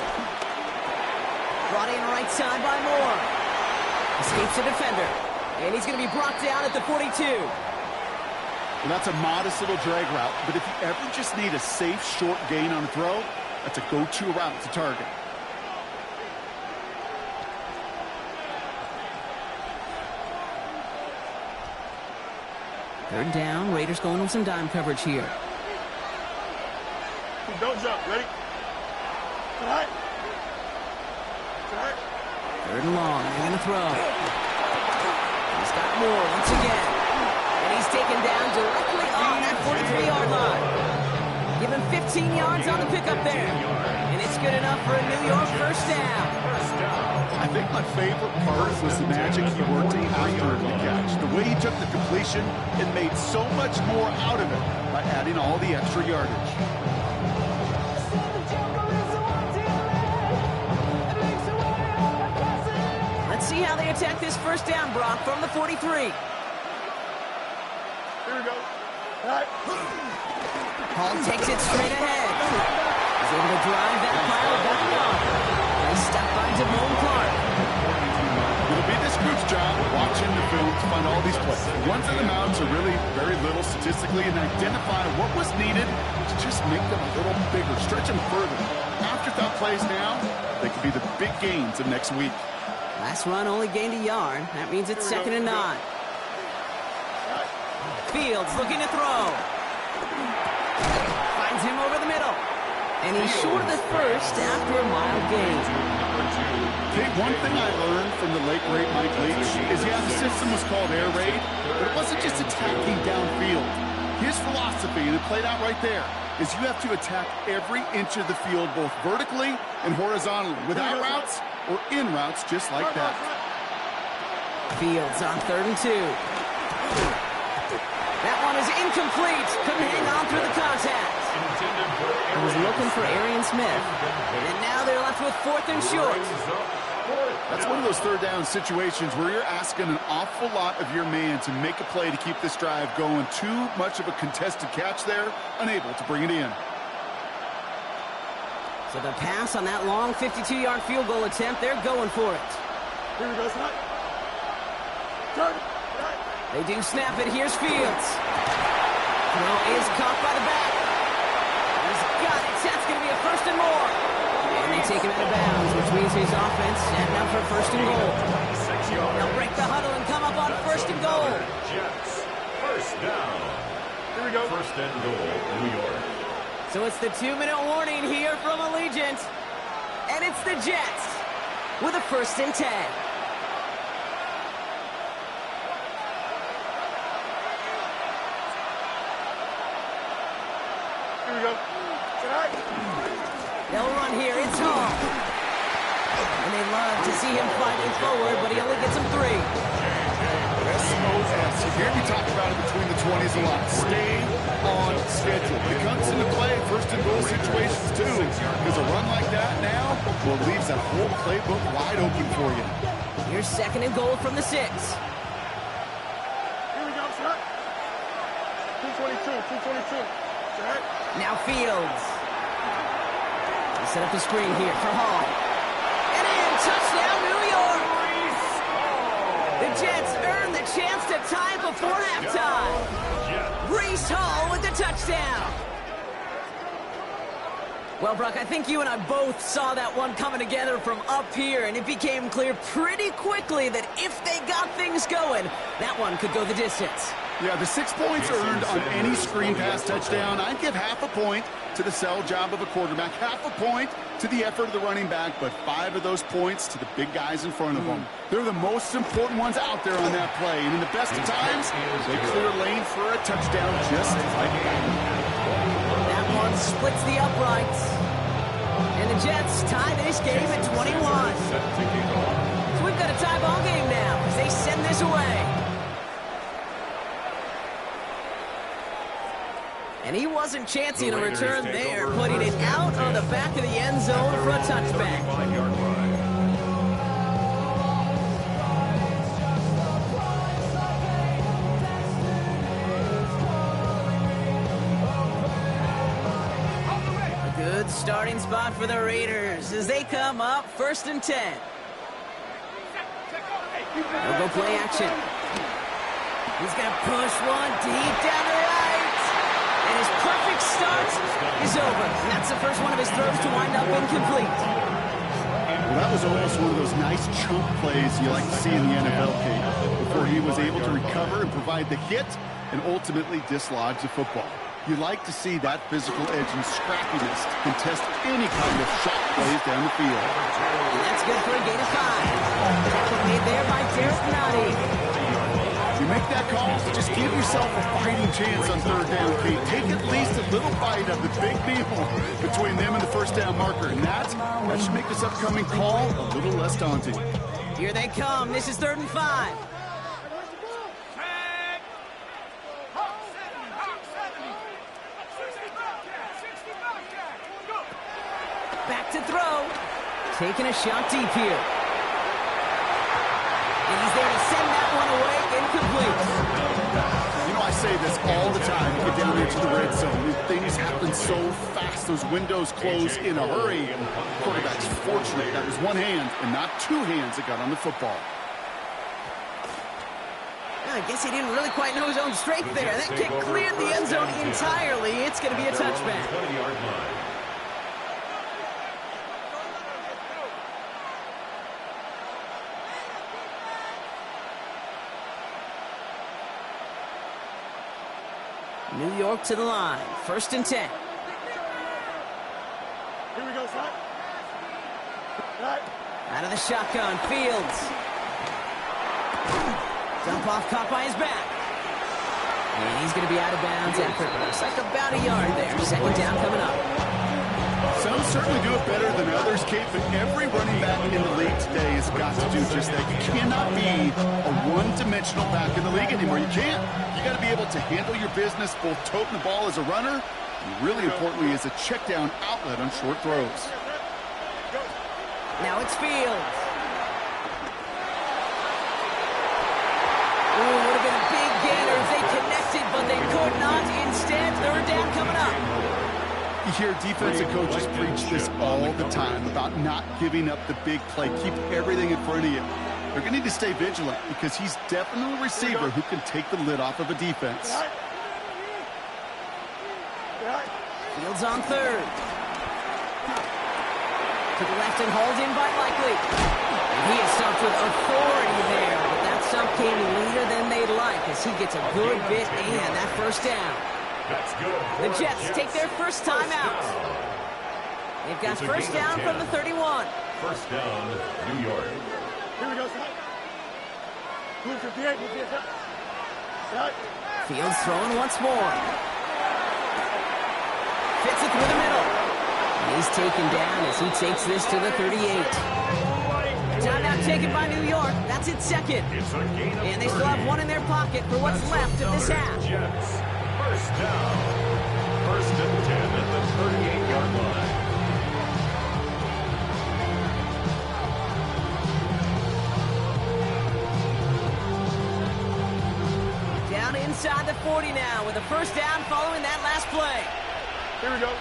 Brought in right side by Moore. Escapes the defender. And he's going to be brought down at the 42. Well, that's a modest little drag route, but if you ever just need a safe, short gain on a throw, that's a go-to route to target. Third down, Raiders going with some dime coverage here. Don't jump. Ready? All right. Third and long, they're going to throw. He's got Moore once again. And he's taken down directly on that 43-yard line. Give him 15 yards on the pickup there. And it's good enough for a New York first down. I think my favorite part was the magic he worked after the catch. The way he took the completion and made so much more out of it by adding all the extra yardage. Let's see how they attack this first down, Brock, from the 43. Here we go. All right. Hall takes it straight ahead. He's able to drive that pile back on. Nice stop by Damone Clark. It'll be this group's job watching the film to find all these plays. The ones that amount to really very little statistically and identify what was needed to just make them a little bigger, stretch them further. Afterthought plays now, they could be the big gains of next week. Last run only gained a yard. That means it's second and 9. Fields looking to throw. Finds him over the middle. And he's short of the first after a mild gain. Okay, one thing I learned from the late great Mike Leach is, yeah, the system was called air raid, but it wasn't just attacking downfield. His philosophy, and it played out right there, is you have to attack every inch of the field, both vertically and horizontally, without routes or in routes just like that. Fields on 3rd and 2. That one is incomplete. Couldn't hang on through the contact. He was looking for Arian Smith. And now they're left with 4th and short. That's one of those third down situations where you're asking an awful lot of your man to make a play to keep this drive going. Too much of a contested catch there, unable to bring it in. So the pass on that long 52-yard field goal attempt, they're going for it. Here we go, son. Turn. They do snap it. Here's Fields. Throw is caught by the back. He's got it. That's going to be a first and more. And they take him out of bounds, which means his offense setting up for first and goal. They'll break the huddle and come up on first and goal. Jets, first down. Here we go. First and goal, New York. So it's the 2-minute warning here from Allegiant. And it's the Jets with a first and 10. Here we go. Tonight. They'll run here. It's Hall. And they love to see him fighting forward, but he only gets them 3. SOS. You hear me talk about it between the 20s a lot. Stay on schedule. It comes into play in first and goal situations too. Because a run like that now, well, leaves that whole playbook wide open for you. Here's second and goal from the 6. Here we go, son. 222. Son. Now Fields. They set up the screen here for Hall. And in, touchdown New York! The Jets earn the chance to tie before halftime. Breece Hall with the touchdown. Well, Brock, I think you and I both saw that one coming together from up here, and it became clear pretty quickly that if they got things going, that one could go the distance. Yeah, the 6 points earned on any screen pass touchdown. I'd give half a point to the sell job of a quarterback, half a point to the effort of the running back, but 5 of those points to the big guys in front of them. They're the most important ones out there on that play, and in the best of times, they clear a lane for a touchdown just like that. That one splits the uprights, and the Jets tie this game at 21. So we've got a tie ball game now as they send this away. And he wasn't chancing a return there, putting it out on the back of the end zone for a touchback. 5-yard line. A good starting spot for the Raiders as they come up first and 10. They'll go play action. He's going to push one deep down the right. And his perfect start is over. And that's the first one of his throws to wind up incomplete. Well, that was almost one of those nice chunk plays you like to see in the NFL, Kate, before he was able to recover and provide the hit and ultimately dislodge the football. You like to see that physical edge and scrappiness to contest any kind of shot plays down the field. And that's good for a gain of 5. Tackle made there by Derek Nottie. You make that call, just give yourself a fighting chance on third down, Kate. Take at least a little bite of the big meal between them and the first down marker. And that should make this upcoming call a little less daunting. Here they come. This is 3rd and 5. Back to throw. Taking a shot deep here. And he's there to send that one away, incomplete. You know, I say this all the time. You get down into the red zone. Things happen so fast. Those windows close in a hurry. Quarterback's fortunate. That was one hand and not 2 hands that got on the football. I guess he didn't really quite know his own strength there. That kick cleared the end zone entirely. It's going to be a touchback. 20-yard line. New York to the line. 1st and 10. Here we go, son. Right. Out of the shotgun, Fields. Dump off, caught by his back. And he's going to be out of bounds after it's like about a yard there. 2nd down coming up. Some certainly do it better than others, Kate, but every running back in the league today has got to do just that. You cannot be a one-dimensional back in the league anymore. You can't. You got to be able to handle your business, both toting the ball as a runner, and really importantly as a check-down outlet on short throws. Now it's Fields. Ooh, would have been a big gainer if they connected, but they could not. Instead, 3rd down coming up. You hear defensive coaches preach this all the time about not giving up the big play. Keep everything in front of you. They're going to need to stay vigilant because he's definitely a receiver who can take the lid off of a defense. Fields on third. To the left and hauled in by Likely. And he is stumped with authority there, but that stump came later than they'd like as he gets a good bit and that first down. That's good. The Jets take their first time out. They've got first down from the 31. First down, New York. Here we go, son. Move to the side. Fields throwing once more. Fits it through the middle. And he's taken down as he takes this to the 38. Timeout taken by New York. That's its second. And they still have one in their pocket for what's left of this half. Jets. First down. First and 10 at the 38-yard line. Down inside the 40 now with a first down following that last play. Here we go.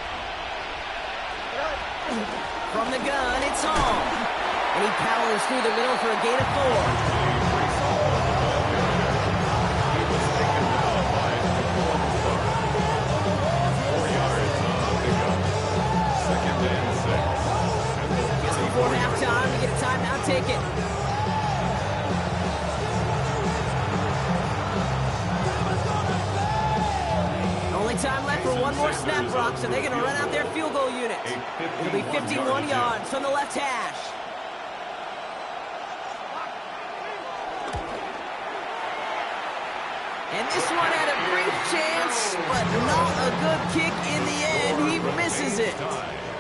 From the gun, it's home. And he powers through the middle for a gain of 4. Before halftime, we get a timeout taken. Only time left for one more snap, Brock, so they're going to run out their field goal unit. It'll be 51 yards from the left hash. And this one had a brief chance, but not a good kick in the end. He misses it.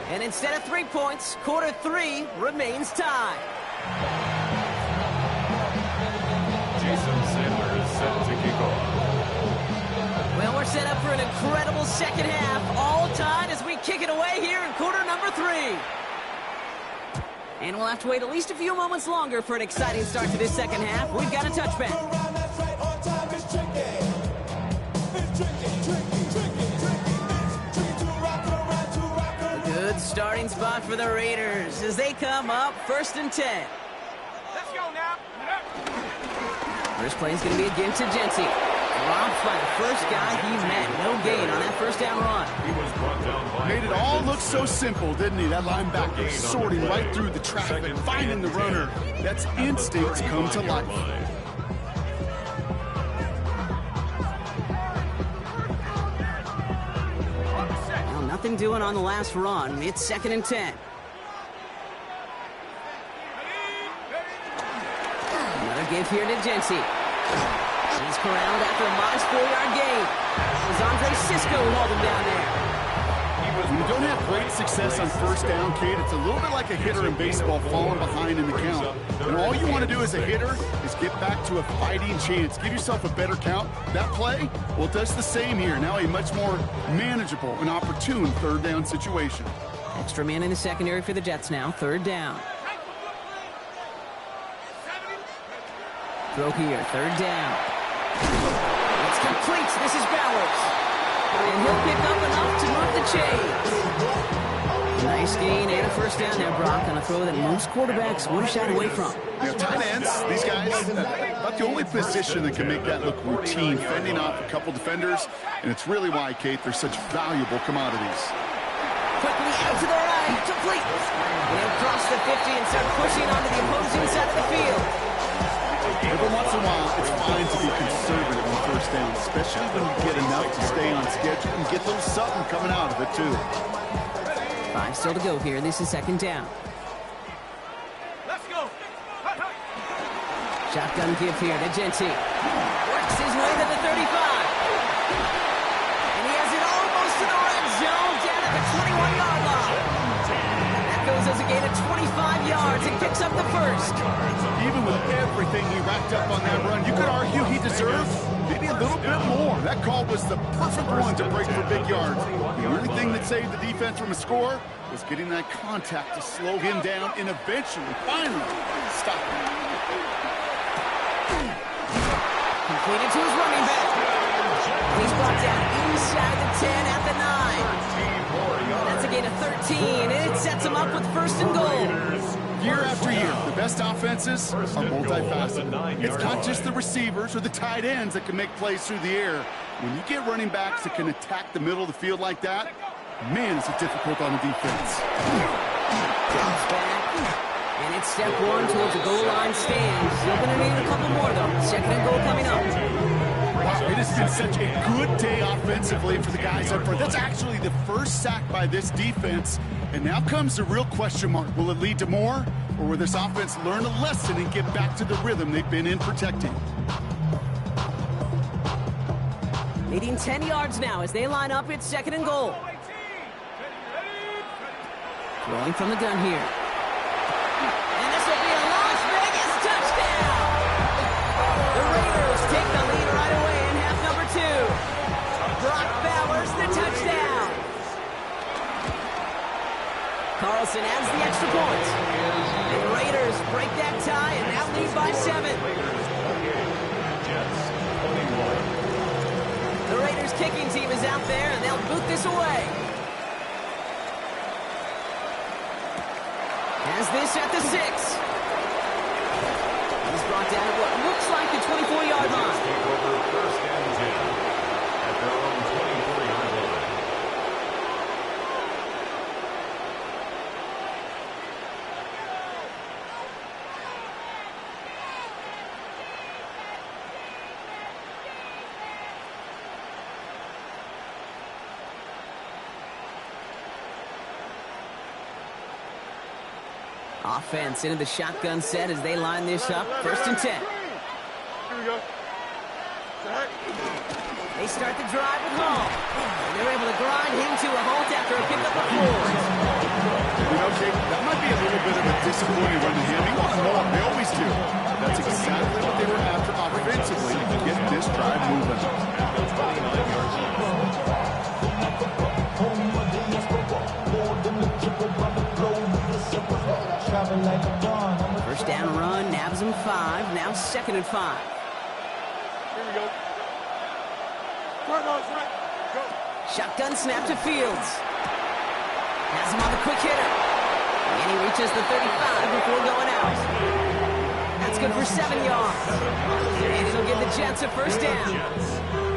And instead of 3 points, quarter 3 remains tied. Jason Sanders set to kick off. Well, we're set up for an incredible second half, all tied as we kick it away here in quarter number 3. And we'll have to wait at least a few moments longer for an exciting start to this second half. We've got a touchback. Good starting spot for the Raiders as they come up first and 10. Let's go now. First play is going to be against Genty. Robbed by the first guy he met. No gain on that first down run. He was brought down by Made it all look so simple, didn't he? That linebacker sorting right through the traffic, finding the runner. That's instincts come to life. Well, nothing doing on the last run. It's second and 10. Another give here to Genty. He's corralled after a modest 4-yard gain. It was Andre Cisco who hauled him down there. When you don't have great success on first down, Kate, it's a little bit like a hitter in baseball falling behind in the count. And all you want to do as a hitter is get back to a fighting chance. Give yourself a better count. That play, well, it does the same here. Now a much more manageable and opportune third down situation. Extra man in the secondary for the Jets now. Third down. Throw here. Third down. It's complete. This is Bowers. And he'll pick up enough to move the chains. Nice gain and a first down there, Brock, on a throw that most quarterbacks would have shied away from. You know, tight ends, these guys, about the only position that can make that look routine, fending off a couple defenders, and it's really why, Kate, they're such valuable commodities. Quickly out to the right, complete. And he'll cross the 50 and start pushing onto the opposing side of the field. Every once in a while, it's fine to be conservative on first down, especially when you get enough to stay on schedule and get a little something coming out of it, too. 5 still to go here. This is second down. Let's go. Shotgun give here to Genty. Works his way to the 35. And he has it almost to the red zone, down at the 21-yard line. That goes as a gain of 25 yards and picks up the first. Even with everything he racked up on that run, you could argue he deserved maybe a little bit more. That call was the perfect one to break for big yards. The only thing that saved the defense from a score was getting that contact to slow him down and eventually, finally, stop him. Completed to his running back. He's brought down inside the 10 at the 9. 13, and it sets them up with first and goal. Year after year, the best offenses are multifaceted. It's not just the receivers or the tight ends that can make plays through the air. When you get running backs that can attack the middle of the field like that, man, is it difficult on the defense. Drops back. And it's step one towards the goal line stand. Still going to need a couple more, though. Second and goal coming up. Wow, it has been such a good day offensively for the guys up front. That's actually the first sack by this defense. And now comes the real question mark. Will it lead to more? Or will this offense learn a lesson and get back to the rhythm they've been in protecting? Leading 10 yards now as they line up. It's second and goal. Throwing from the gun here. Take the lead right away in half number 2. Brock Bowers, the touchdown. Carlson adds the extra point. The Raiders break that tie and now lead by 7. The Raiders kicking team is out there and they'll boot this away. Has this at the 6. He's brought down at what looks like the 24-yard line. Take over first and 10 at their own 24-yard line. Offense into the shotgun set as they line this up. First and 10. Here we go. They start the drive with Hall. And they're able to grind him to a halt after a pickup of 4. You know, Jake, that might be a little bit of a disappointing run to him. He wanted more. They always do. That's exactly what they were after offensively to get this drive moving. First down run, nabs him 5. Now second and 5. Here we go. Go. Shotgun snap to Fields. Has him on the quick hitter. And he reaches the 35 before going out. That's good for 7 yards. And it'll give the Jets a first down.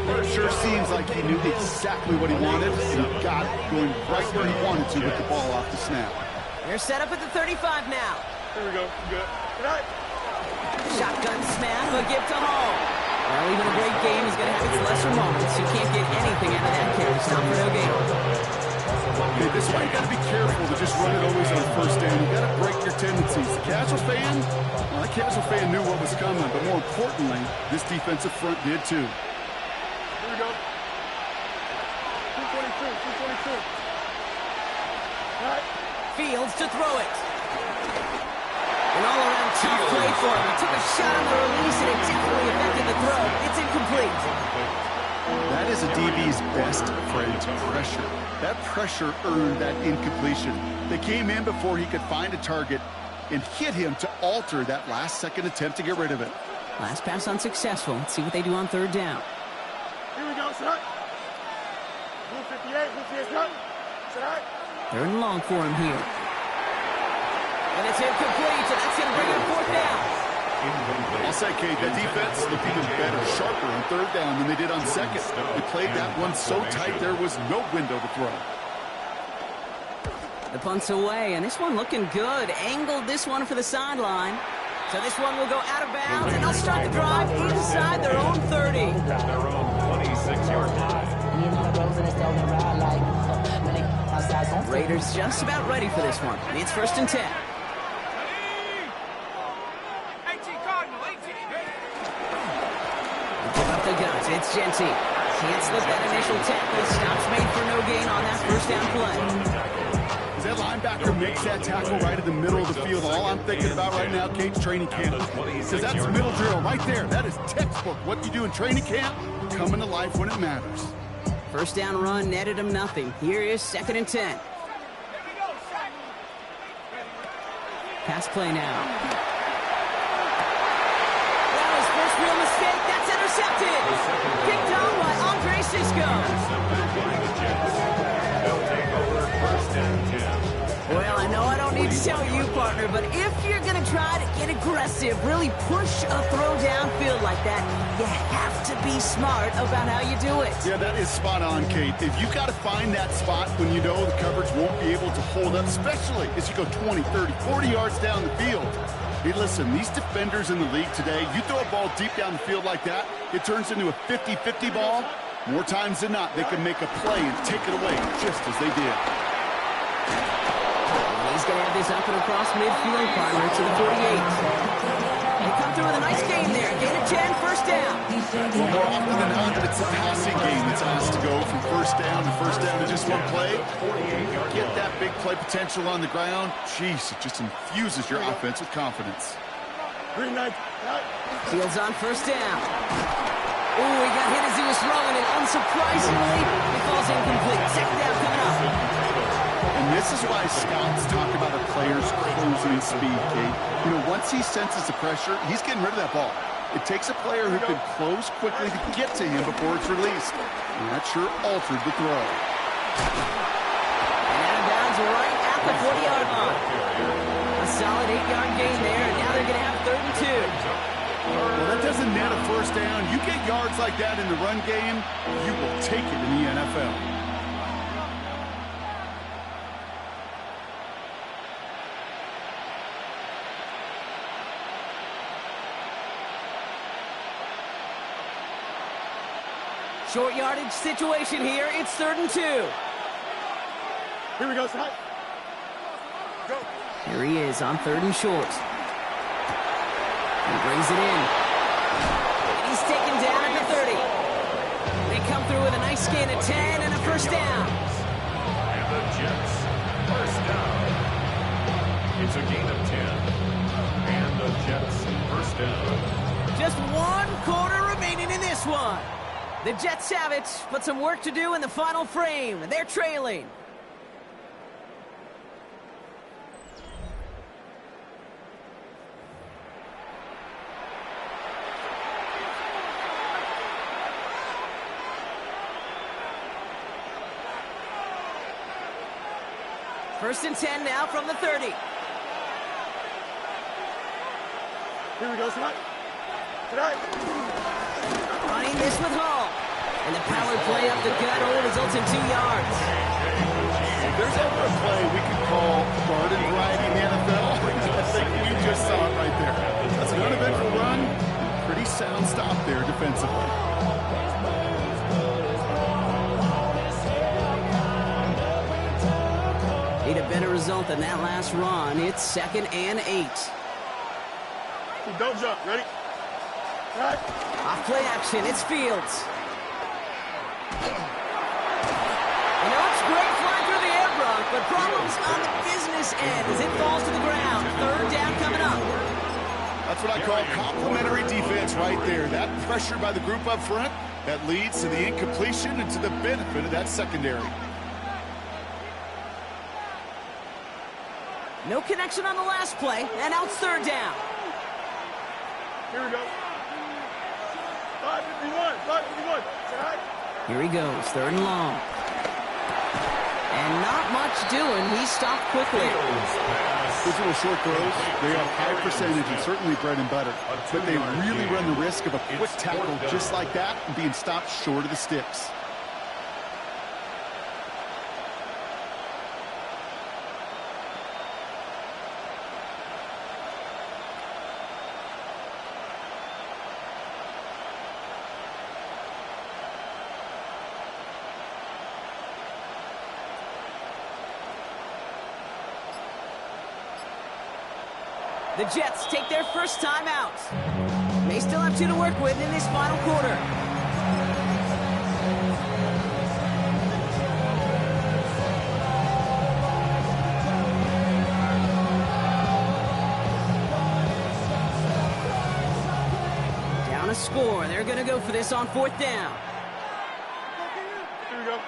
Well, it sure seems like he knew exactly what he wanted, and he got it going right where he wanted to with the ball off the snap. They're set up at the 35 now. Here we go. Good. Shotgun snap, a gift to Hall. Well, even a great game is going to have its lesser moments. You can't get anything out of that carry. It's not for no gain. Okay, this is why you got to be careful to just run it always on first down. You got to break your tendencies. The casual fan, well, that casual fan knew what was coming, but more importantly, this defensive front did too. Here we go. 222. All right. Fields to throw it. An all-around tough play for him. He took a shot on the release, and it definitely affected the throw. It's incomplete. That is a DB's best friend, pressure. That pressure earned that incompletion. They came in before he could find a target and hit him to alter that last-second attempt to get rid of it. Last pass unsuccessful. Let's see what they do on third down. Here we go, son. Blue 58, son. Third and long for him here. And it's incomplete, so that's going to bring him fourth down. I'll say, Kate, that defense looked even better, sharper on third down than they did on second. They played that one so tight there was no window to throw. The punt's away, and this one looking good. Angled this one for the sideline. So this one will go out of bounds, and they'll start the drive inside their own 30. Their own 26-yard line. Raiders just about ready for this one. It's first and 10. Give up the guns. It's Genty. Can't slip that initial tackle. Stops made for no gain on that first down play. As that linebacker makes that tackle right in the middle of the field, all I'm thinking about right now, Kate's training camp. Because that's middle drill right there. That is textbook. What you do in training camp, coming to life when it matters. First down run netted him nothing. Here is second and 10. Pass play now. That was first real mistake. That's intercepted. Picked on by Andre Cisco. They'll take over first and 10. Well, I know I don't need to tell you, partner, but if you're going to try to get aggressive, really push a throw downfield like that, you have to be smart about how you do it. Yeah, that is spot on, Kate. If you've got to find that spot when you know the coverage won't be able to hold up, especially as you go 20, 30, 40 yards down the field. Hey, listen, these defenders in the league today, you throw a ball deep down the field like that, it turns into a 50-50 ball. More times than not, they can make a play and take it away just as they did. He's going to have this up and across midfield, partner, to the 48. They come through with a nice game there. Gain of 10, first down. Well, more often than not, it's the passing game that's asked to go from first down to just one play. Get that big play potential on the ground. Jeez, it just infuses your offense with confidence. Fields on first down. Ooh, he got hit as he was throwing it. Unsurprisingly, he falls incomplete. Second down coming up. And this is why scouts talk about a player's closing speed, Kate. You know, once he senses the pressure, he's getting rid of that ball. It takes a player who can close quickly to get to him before it's released. And that sure altered the throw. And out of bounds right at the 40-yard line. A solid 8-yard gain there, and now they're going to have 3rd and 2. Well, that doesn't net a first down. You get yards like that in the run game, you will take it in the NFL. Short yardage situation here. It's 3rd and 2. Here we go, Scott. Go. Here he is on 3rd and short. He brings it in. And he's taken down at the 30. They come through with a nice gain of 10 and a first down. And the Jets, first down. It's a gain of 10. And the Jets, first down. Just 1 quarter remaining in this one. The Jets have it, but some work to do in the final frame. They're trailing. First and 10 now from the 30. Here we go, Scott. Tonight. Running this with Hall. And the power play up the gut only results in 2 yards. If there's ever a play we could call garden variety in the NFL, I think you just saw it right there. That's an uneventful run. Pretty sound stop there defensively. Need a better result than that last run. It's 2nd and 8. Don't jump. Ready? Right. Off play action. It's Fields. You know, it's great flying through the air, Brock, but problems on the business end as it falls to the ground. 3rd down coming up. That's what I call complimentary defense right there. That pressure by the group up front, that leads to the incompletion and to the benefit of that secondary. No connection on the last play, and now it's 3rd down. Here we go. 551. 551. Here he goes, 3rd and long. And not much doing. He stopped quickly. Those little short throws, they are high percentage and certainly bread and butter. But they really run the risk of a quick tackle just like that and being stopped short of the sticks. The Jets take their first time out. They still have 2 to work with in this final quarter. Down a score. They're going to go for this on 4th down. Here we go.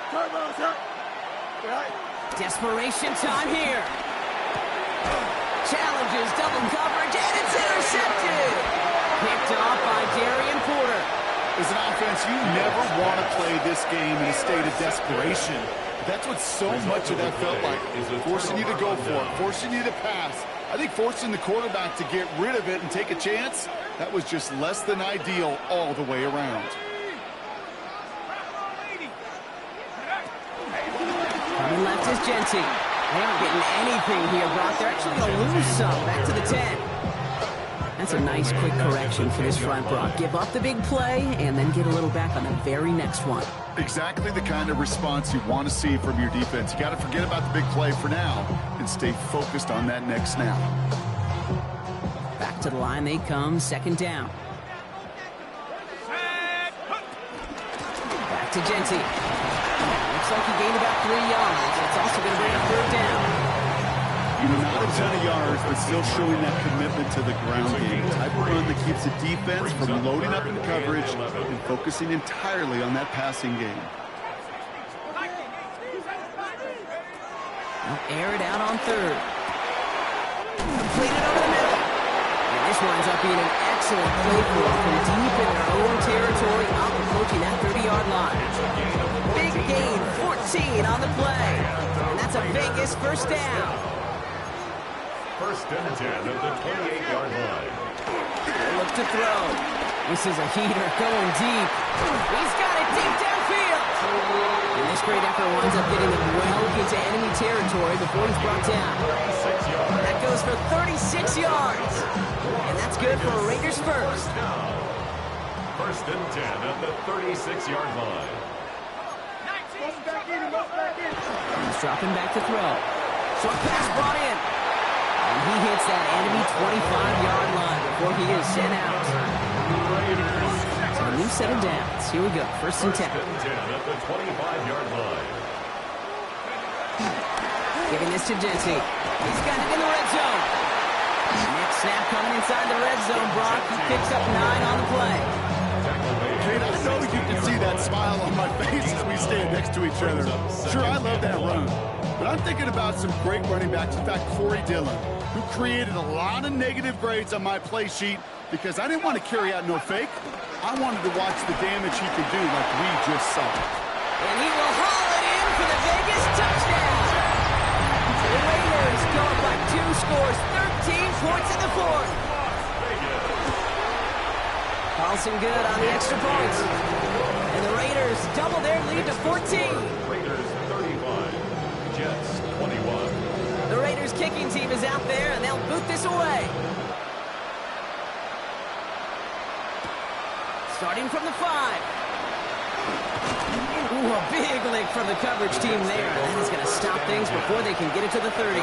Turbo, sir. Right. Desperation time here. Challenges double coverage, and it's intercepted. Picked off by Darian Porter. As an offense, you never want to play this game in a state of desperation. That's what so much of that felt like. Forcing you to go for it, forcing you to pass. I think forcing the quarterback to get rid of it and take a chance, that was just less than ideal all the way around. Coming left is Jeanty. They aren't getting anything here, Brock. They're actually going to lose some. Back to the 10. That's a nice quick correction for this front, Brock. Give up the big play and then get a little back on the very next one. Exactly the kind of response you want to see from your defense. You got to forget about the big play for now and stay focused on that next snap. Back to the line they come, second down. Back to Jeanty. Looks like he gained about 3 yards. It's also going to bring a third down. Not a ton of yards, but still showing that commitment to the ground game. Type of run that keeps the defense from loading up in coverage and focusing entirely on that passing game. They'll air it out on third. Completed over the middle. And this winds up being an excellent play for them from deep in their own territory, up approaching that 30-yard line. Big gain, 14 on the play. And that's a Vegas first down. First and 10 at the 28-yard line. Look to throw. This is a heater going deep. He's got it deep downfield. And this great effort winds up getting him well into enemy territory before he's brought down. That goes for 36 yards. And that's good for a Raiders first. First and 10 at the 36-yard line. He's dropping back to throw. Short pass brought in. And he hits that enemy 25-yard line before he is sent out. So a new set of downs. Here we go. First and 10. First and 10 at the 25-yard line. Giving this to Jeanty. He's got it in the red zone. Next snap coming inside the red zone. Brock, he picks up 9 on the play. Kate, I know you can see that smile on my face as we stand next to each other. Sure, I love that run. But I'm thinking about some great running backs. In fact, Corey Dillon, who created a lot of negative grades on my play sheet because I didn't want to carry out no fake. I wanted to watch the damage he could do like we just saw. And he will haul it in for the Vegas touchdown. The Raiders go up by 2 scores, 13 points in the fourth. Carlson good on the extra points. And the Raiders double their lead to 14. Raiders 35, Jets 21. The Raiders kicking team is out there, and they'll boot this away. Starting from the 5. Ooh, a big lick from the coverage team there. That is going to stop things before they can get it to the 30.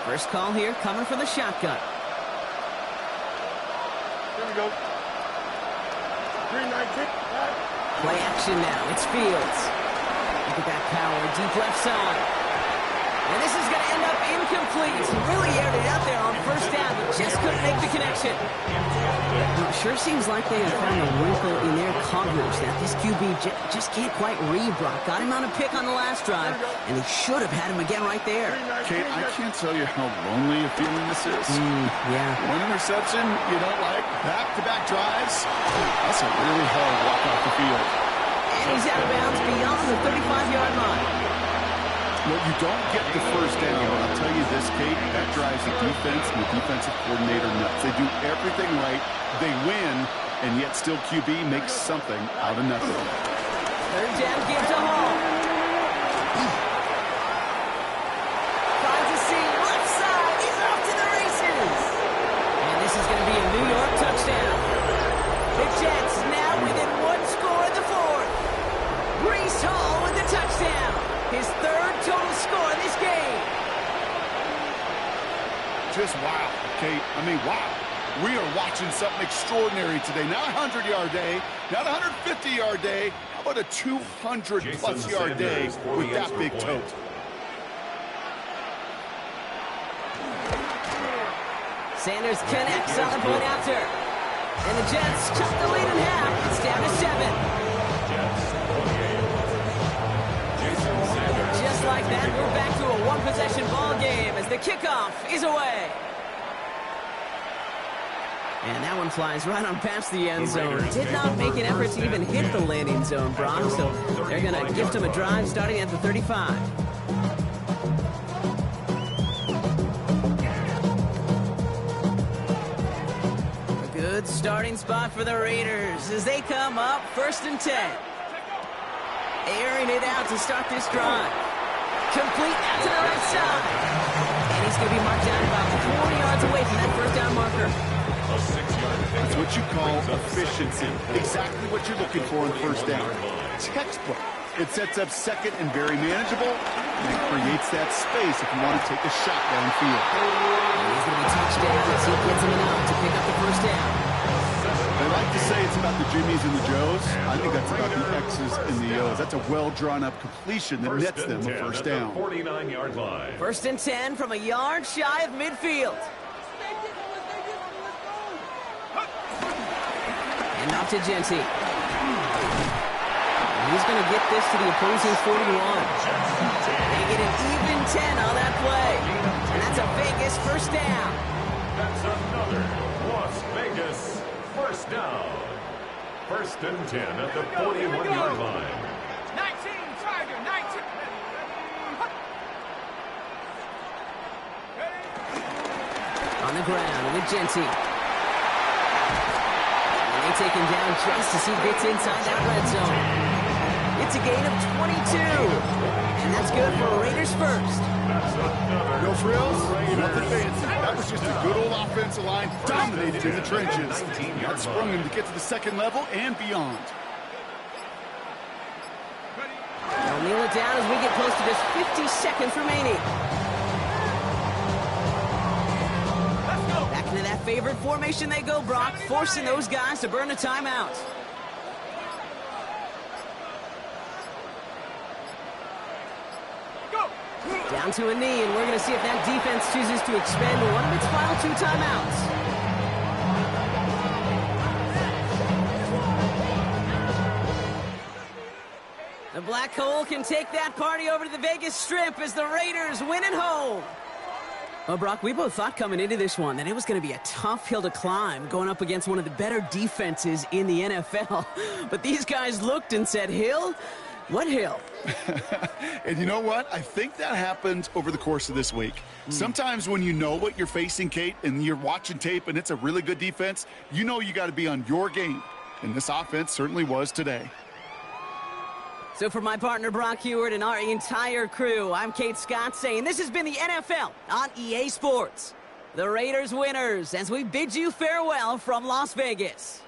First call here coming from the shotgun. Here we go. Green light, Play action now. It's Fields. Look at that power. Deep left side. And this is going to end up incomplete. He really aired it out there on first down, but just couldn't make the connection. It sure seems like they have found a wrinkle in their coverage that this QB just can't quite read. Brock got him on a pick on the last drive, and they should have had him again right there. Kate, I can't tell you how lonely a feeling this is. Yeah. One interception you don't like, back-to-back drives. That's a really hard walk off the field. And he's out of bounds beyond the 35-yard line. Well, you don't get the first down, but I'll tell you this, Kate, that drives the defense and the defensive coordinator nuts. They do everything right, they win, and yet still QB makes something out of nothing. Third down, give to Hall. Finds a seam, left side, he's off to the races. And this is going to be a New York touchdown. The Jets now within 1 score in the fourth. Breece Hall with the touchdown. His third total score in this game. Just wow, Kate. I mean, wow. We are watching something extraordinary today. Not a 100-yard day, not a 150-yard day. How about a 200-plus-yard day with that big tote? Sanders connects on the point after. And the Jets cut the lead in half. It's down to 7. Jets 28. Jason Sanders. Just like that, we're back to a one-possession ball game as the kickoff is away. And that one flies right on past the end zone. Did not make an effort to even hit the landing zone, Brock. So they're going to gift him a drive starting at the 35. A good starting spot for the Raiders as they come up 1st and 10. Airing it out to start this drive. Complete out to the right side. And he's going to be marked down about 4 yards away from that first down marker. That's what you call efficiency. Exactly what you're looking for on first down. Textbook. It sets up second and very manageable, and it creates that space if you want to take a shot downfield. He's going to be touchdown as he gets him enough to pick up the first down. They like to say it's about the Jimmies and the Joes. I think that's about the X's and the O's. That's a well-drawn-up completion that nets them a first down. 49-yard line. 1st and 10 from a yard shy of midfield. And off to Genty. He's going to get this to the opposing 41. They get an even 10 on that play. And that's a Vegas first down. That's another Las Vegas first down. 1st and 10 at the 41-yard line. 19, Tiger, 19. On the ground with Genty. They take him down just as he gets inside that red zone. It's a gain of 22. And that's good for Raiders first. No frills, nothing fancy. That was just a good old offensive line dominated in the trenches. That sprung him to get to the second level and beyond. They'll kneel it down as we get close to just 50 seconds remaining. Back into that favorite formation they go, Brock, forcing those guys to burn a timeout. Down to a knee, and we're going to see if that defense chooses to expend one of its final 2 timeouts. The Black Hole can take that party over to the Vegas Strip as the Raiders win at home. Well, Brock, we both thought coming into this one that it was going to be a tough hill to climb going up against one of the better defenses in the NFL. But these guys looked and said, Hill? What hill? And you know what? I think that happened over the course of this week. Sometimes when you know what you're facing, Kate, and you're watching tape and it's a really good defense, you know you got to be on your game. And this offense certainly was today. So for my partner Brock Huard and our entire crew, I'm Kate Scott saying this has been the NFL on EA Sports. The Raiders winners as we bid you farewell from Las Vegas.